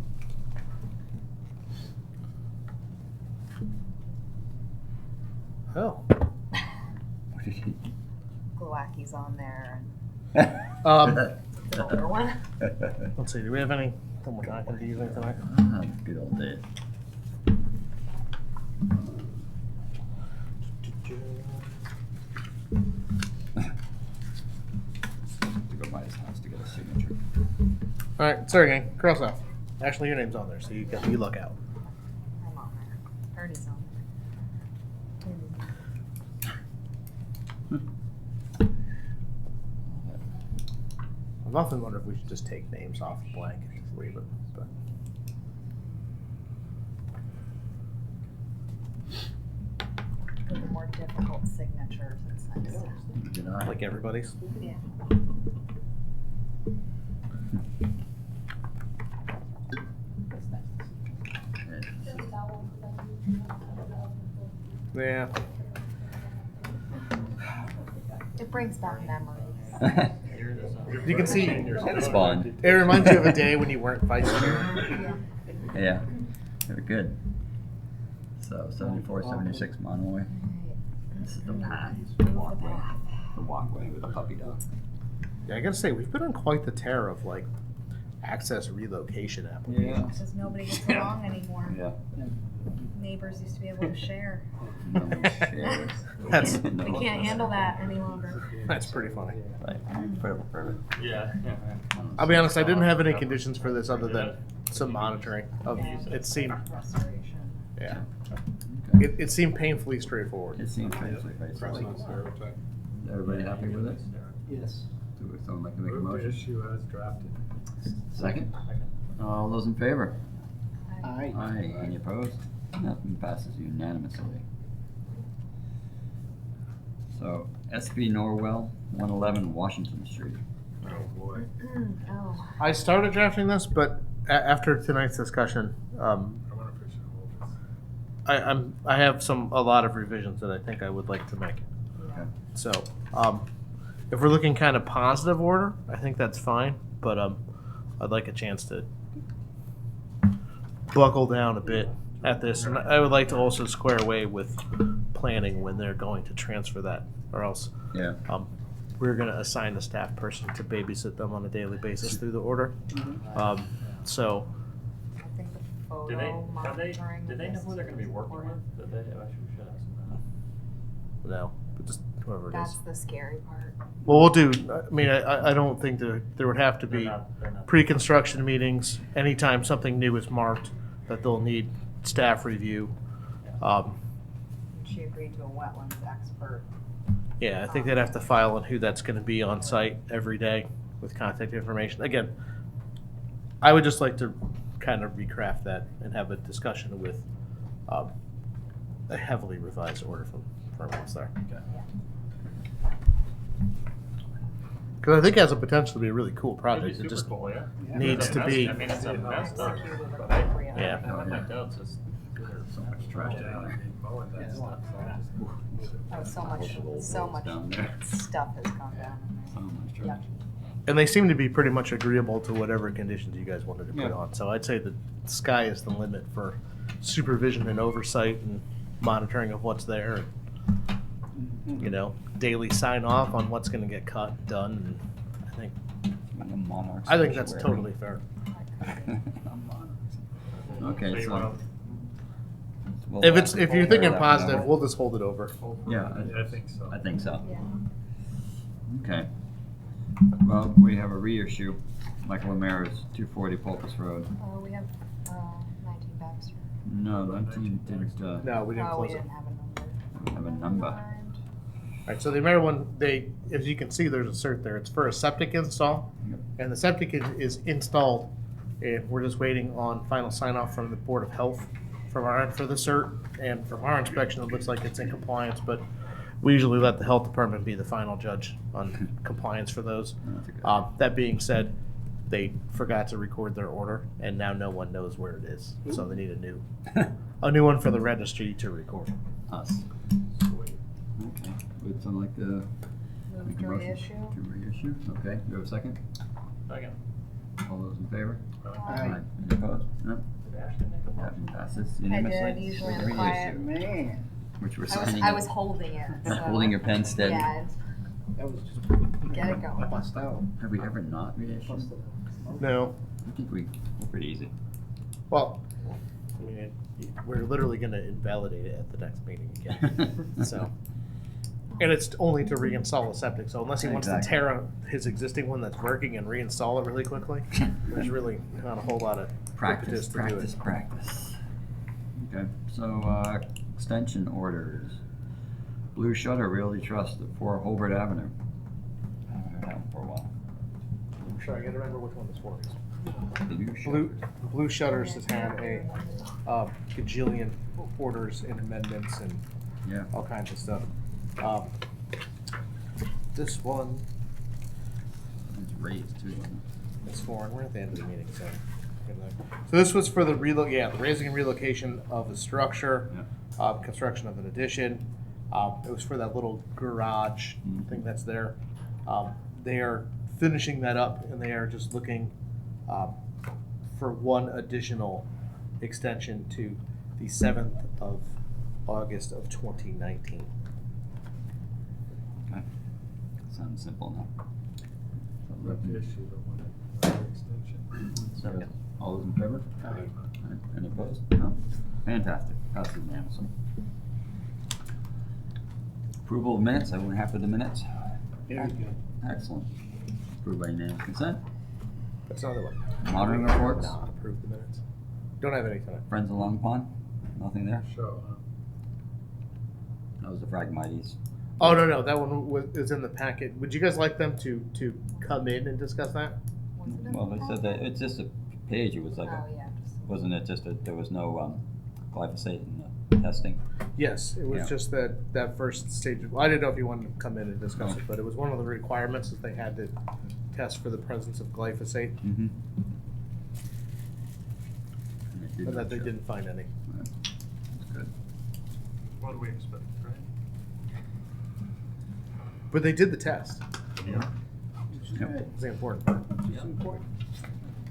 Oh. What did he? Glowacki's on there. It's an Um, older one. let's see, do we have any, we're not gonna be using tonight? Ah, good old days. To go by his house to get a signature. Alright, sorry gang, cross off. Actually, your name's on there, so you look out. I'm on there. Ernie's on I've often wondered if we should just take names off the blank and just leave it, but. there. For the more difficult signatures, it's nice to. Good eye. Like everybody's. Yeah. Yeah. It brings back memories. You can see, It's fun. it reminds you of a day when you weren't vice chair. Yeah, very good. So 74, 76 Monomoy. This is the path, the walkway with the puppy dog. Yeah, I gotta say, we've been on quite the tear of like access relocation applications. Because nobody gets along anymore. Yeah. Neighbors used to be able to share. No shares. That's, No They can't handle that any longer. that's pretty funny. Right. Perfect. Yeah. I'll be honest, I didn't have any conditions for this other than some monitoring of, it seemed, Restoration. yeah. Okay. It seemed painfully straightforward. It seems basically Everybody happy with it? Yes. Do someone like to make a Move to motion? issue as drafted. Second? All those in favor? Aye. Aye. Any opposed? Nothing passes unanimously. So, SB Norwell, 111 Washington Street. Oh, boy. Oh. I started drafting this, but after tonight's discussion, I wonder if we should hold this. I have a lot of revisions that I think I would like to make. Okay. So, if we're looking kind of positive order, I think that's fine, but, I'd like a chance to buckle down a bit at this, and I would like to also square away with planning when they're going to transfer that, or else, Yeah. we're gonna assign a staff person to babysit them on a daily basis through the order. So, I think the photo Do they monitoring. know is who they're gonna be working with? Did they, I should ask them no, but just whoever it That's is. the scary part. Well, we'll do, I mean, I don't think there would have to that. be They're not. pre-construction meetings, anytime something new is marked, that they'll need staff review. She agreed to a wetlands expert. Yeah, I think they'd have to file on who that's gonna be on site every day with contact information. Again, I would just like to kind of recraft that and have a discussion with, a heavily revised order from what's there. Cause I think it has a potential to be a really cool project. It just cool, yeah. needs to be, I mean, it's a mess, but yeah. I have my doubts, it's, So much trash down there. Mowing that stuff, so Oh, so much Down there. stuff has gone down. So much trash. And they seem to be pretty much agreeable to whatever conditions you guys wanted to put Yeah. on. So I'd say the sky is the limit for supervision and oversight and monitoring of what's there. And, you know, daily sign off on what's going to get cut and done. And I think that's totally fair. Okay, So you so. wanna- we'll, If you're carry thinking that positive, forward. we'll just hold it over. Yeah, I think so. I think so. Yeah. Okay. Well, we have a reissue. Michael O'Mara's 240 Pulpus Road. We have 19 Baxter. No, 19 didn't No, we didn't Oh, we close it. didn't have a number. have a number. All right, so the American one, as you can see, there's a cert there. It's for a septic install, Yep. and the septic is installed, and we're just waiting on final sign off from the Board of Health for the cert, and from our inspection, it looks like it's in compliance, but we usually let the health department be the final judge on compliance for those. That's a good. That being said, they forgot to record their order, and now no one knows where it is, so they need a new one for the registry to record. Us. Okay, would someone like to Move make a to motion? reissue. To reissue, okay, do you have a second? Second. All those in favor? Aye. Any opposed? No? That passes unanimously. I did, usually With I'm quiet. reissue, Man, which we're I was, signing. I was holding it, so. Holding your pen steady. Yeah, that was just. Get it going. Bust out. Have we ever not reissued? Busted out. No. I think we're pretty easy. Well, I mean, we're literally gonna invalidate it at the next meeting again, so. And it's only to reinstall a septic, so unless he wants to Exactly. tear out his existing one that's working and reinstall it really quickly, there's really not a whole lot of Practice, impetus to do practice, practice. Okay, so, extension orders. Blue Shutter Realty Trust at 4 Holbert Avenue. I haven't heard that one for a while. it. I'm sure I gotta remember which one this for is. Blue Shutter. Blue Shutters has had a gajillion orders and amendments and Yeah. all kinds of stuff. This one It's raised too, isn't it? is for, and we're at the end of the meeting, so. So this was for the the raising and relocation of the structure, construction of an addition. It was for that little garage thing that's there. They are finishing that up, and they are just looking for one additional extension to the 7th of August of 2019. Okay. Sounds simple enough. Not the issue, but one extension. So, all those in favor? Aye. Any opposed? No? Fantastic. Passes unanimously. Approval of minutes. Everyone happy with the minutes? Very good. Excellent. Approved by unanimous consent. That's another one. Monitoring reports. Not approve the minutes. Don't have any tonight. Friends along the pond? Nothing there? Show, huh? That was the Phragmites. Oh, no, that one is in the packet. Would you guys like them to come in and discuss that? Was it in Well, the they said that it's just a page. It was like, Oh, yeah, just. wasn't it just that there was no glyphosate in the testing? Yes, it was Yeah. just that first stage. Well, I didn't know if you wanted to come in and discuss it, but it was one of the requirements that they had to test for the presence of glyphosate, Mm-hmm. and that they didn't find any. That's good. What do we expect, right? But they did the test. Yeah. Yep. It's the important part. It's important. So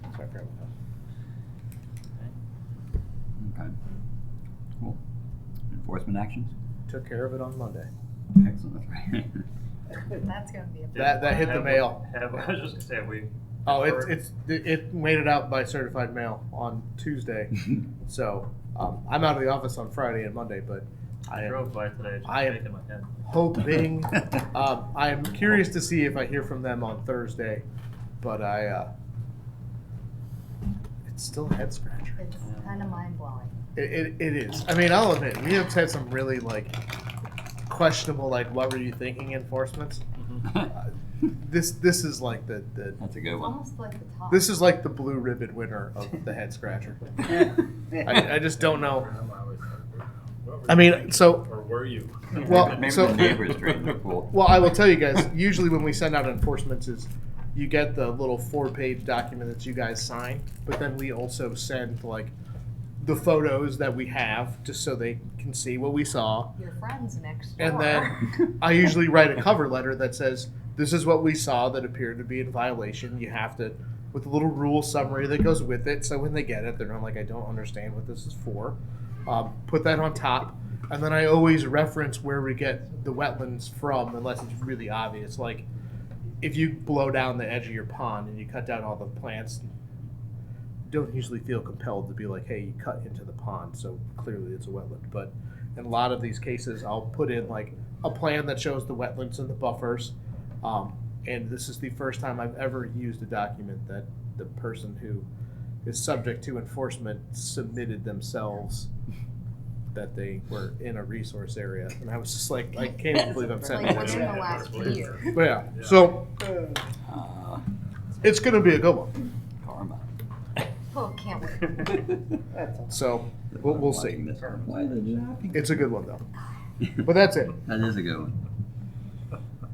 I forgot about Okay. Cool. Enforcement actions? that. Took care of it on Monday. Excellent. That's right. That's gonna be a. That hit the mail. I was just gonna say, we. Oh, it made it out by certified mail on Tuesday. So I'm out of the office on Friday and Monday, but I am drove by today, just I am- shaking my head. hoping. I am curious to see if I hear from them on Thursday, but it's still a head scratcher. It's kind of mind blowing. It is. I mean, I'll admit we have had some really questionable what were you thinking enforcements. This is like the That's a good It's one. almost like the top. this is like the blue ribbon winner of the head scratcher. I just don't know. I mean, so Or were you? well, Maybe so the neighbors drained their pool. well, I will tell you guys. Usually, when we send out enforcements, is you get the little 4-page document that you guys sign, but then we also send the photos that we have just so they can see what we saw. Your friends next door. And then I usually write a cover letter that says, this is what we saw that appeared to be in violation. You have to, with a little rule summary that goes with it. So when they get it, they're not like, I don't understand what this is for. Put that on top. And then I always reference where we get the wetlands from, unless it's really obvious. Like if you blow down the edge of your pond and you cut down all the plants, you don't usually feel compelled to be like, hey, you cut into the pond, so clearly it's a wetland. But in a lot of these cases, I'll put in a plan that shows the wetlands and the buffers. And this is the first time I've ever used a document that the person who is subject to enforcement submitted themselves that they were in a resource area. And I was just like, I can't even believe I'm sending Like this. within the last year. But yeah, so Uh, it's going to be a good one. karma. Oh, can't wait. So we'll see. Liking this one. Why did you? It's a good one, though. But that's it. That is a good one.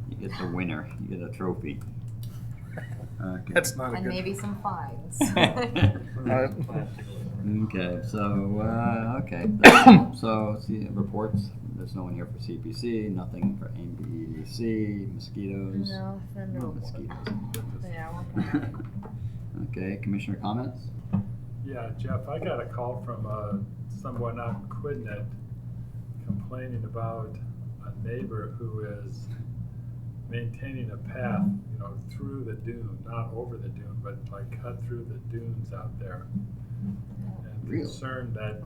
You get the winner. You get a trophy. Okay. That's not a And good maybe some fines. Okay, so, okay. So, see, reports, there's no one here for CPC, nothing for NBC, mosquitoes. Nothing to No report. mosquitoes. Yeah, we're fine. Okay, commissioner comments? Yeah, Jeff, I got a call from someone out in Quidnet complaining about a neighbor who is maintaining a path, you know, through the dune, not over the dune, but like cut through the dunes out there. And Really? concerned that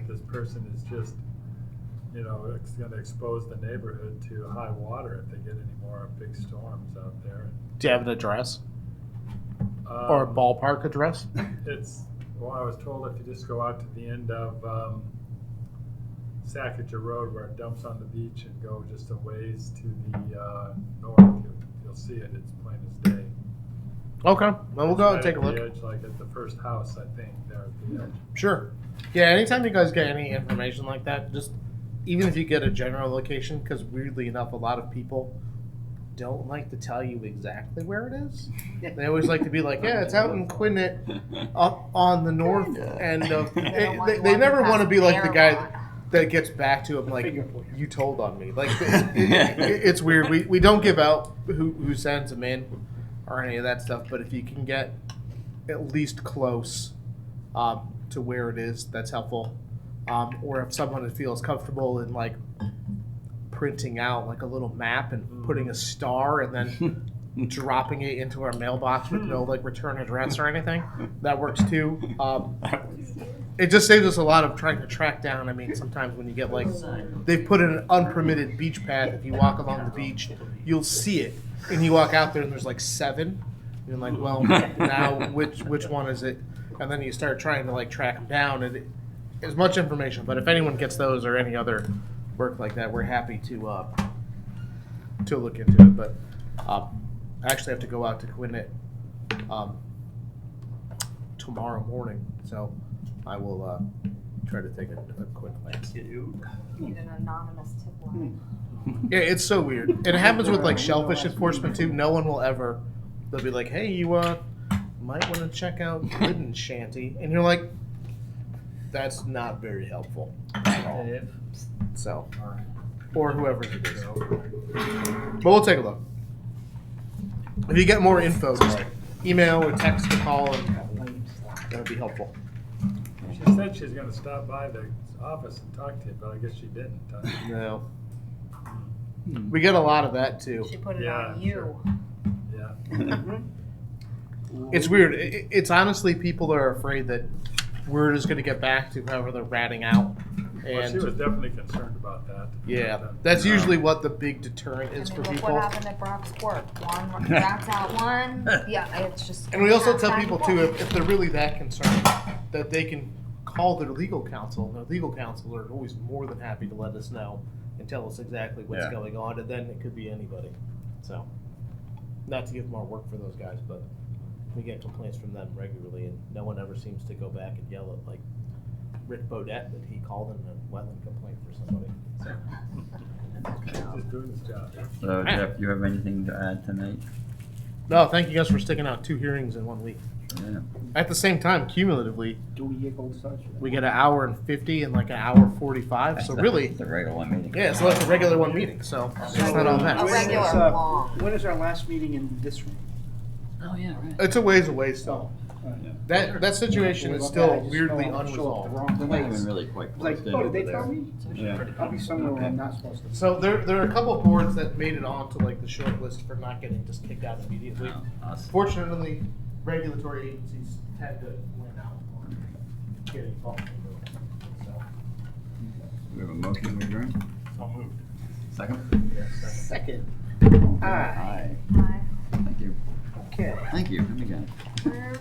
this person is just, you know, it's gonna expose the neighborhood to high water if they get any more big storms out there. Do you have an address or a ballpark address? It's, well, I was told if you just go out to the end of Sacagea Road where it dumps on the beach and go just a ways to the north, you'll see it. It's plain as day. Okay, well, we'll go out and It's take a right look. at the edge, like at the first house, I think, there at the edge. Sure. Yeah, anytime you guys get any information like that, just even if you get a general location, because weirdly enough, a lot of people don't like to tell you exactly where it is. They always like to be like, yeah, it's out in Quinnet, up on the north end of. They never want to be like the guy that gets back to him like, you told on me. Like, it's weird. We don't give out who sends them in or any of that stuff, but if you can get at least close to where it is, that's helpful. Or if someone feels comfortable in like printing out like a little map and putting a star and then dropping it into our mailbox with no like return address or anything, that works too. It just saves us a lot of trying to track down. I mean, sometimes when you get like, they've put in an unpermitted beach path, if you walk along the beach, you'll see it. And you walk out there and there's like 7. You're like, well, now which one is it? And then you start trying to like track them down. And as much information, but if anyone gets those or any other work like that, we're happy to look into it. But I actually have to go out to Quinnet tomorrow morning, so I will try to take a quick glance. Need an anonymous tip line. Yeah, it's so weird. And it happens with like shellfish enforcement too. No one will ever. They'll be like, "Hey, you might want to check out Glidden Shanty," and you're like, "That's not very helpful at all." So, or whoever it is. But we'll take a look. If you get more info, just email or text or call, and that would be helpful. She said she's gonna stop by the office and talk to you, but I guess she didn't. No. We get a lot of that too. She put it Yeah, on you. sure. Yeah. It's weird. It's honestly people that are afraid that word is going to get back to whoever they're ratting out. Well, she was And definitely concerned about that. yeah, that's usually what the big deterrent is I for mean, look people. what happened at Brock's Court. One rats out one. Yeah, it's just. And we also tell back people and too, forth. if they're really that concerned, that they can call their legal counsel. And their legal counsel are always more than happy to let us know and tell us exactly what's Yeah. going on. And then it could be anybody. So, not to give more work for those guys, but we get complaints from them regularly, and no one ever seems to go back and yell at like Rick Bodette that he called in a wetland complaint for somebody. So. He's just doing his job. So Jeff, do you have anything to add tonight? No, thank you guys for sticking out 2 hearings in 1 week. Yeah. At the same time, cumulatively, Do we get gold stars for that? we get 1 hour and 50 and like 1 hour 45. So really, It's a regular one meeting. yeah, so that's a regular 1 meeting. So it's not all A that. regular long. When is our last meeting in this room? Oh, yeah, right. It's a ways away still. That situation is still weirdly The unresolved. wrong They might even place. really quite close Like, in oh, over did they there. tell me? Yeah. I'll be somewhere where I'm not supposed to be. So there are a couple boards that made it onto like the short list for not getting just kicked out immediately. Oh, us. Fortunately, regulatory agencies tend to win out on getting bumped. So. We have a motion to adjourn? I'll move. Second? Second. Aye. Hi. Thank you. Okay. Thank you. Come again. Where-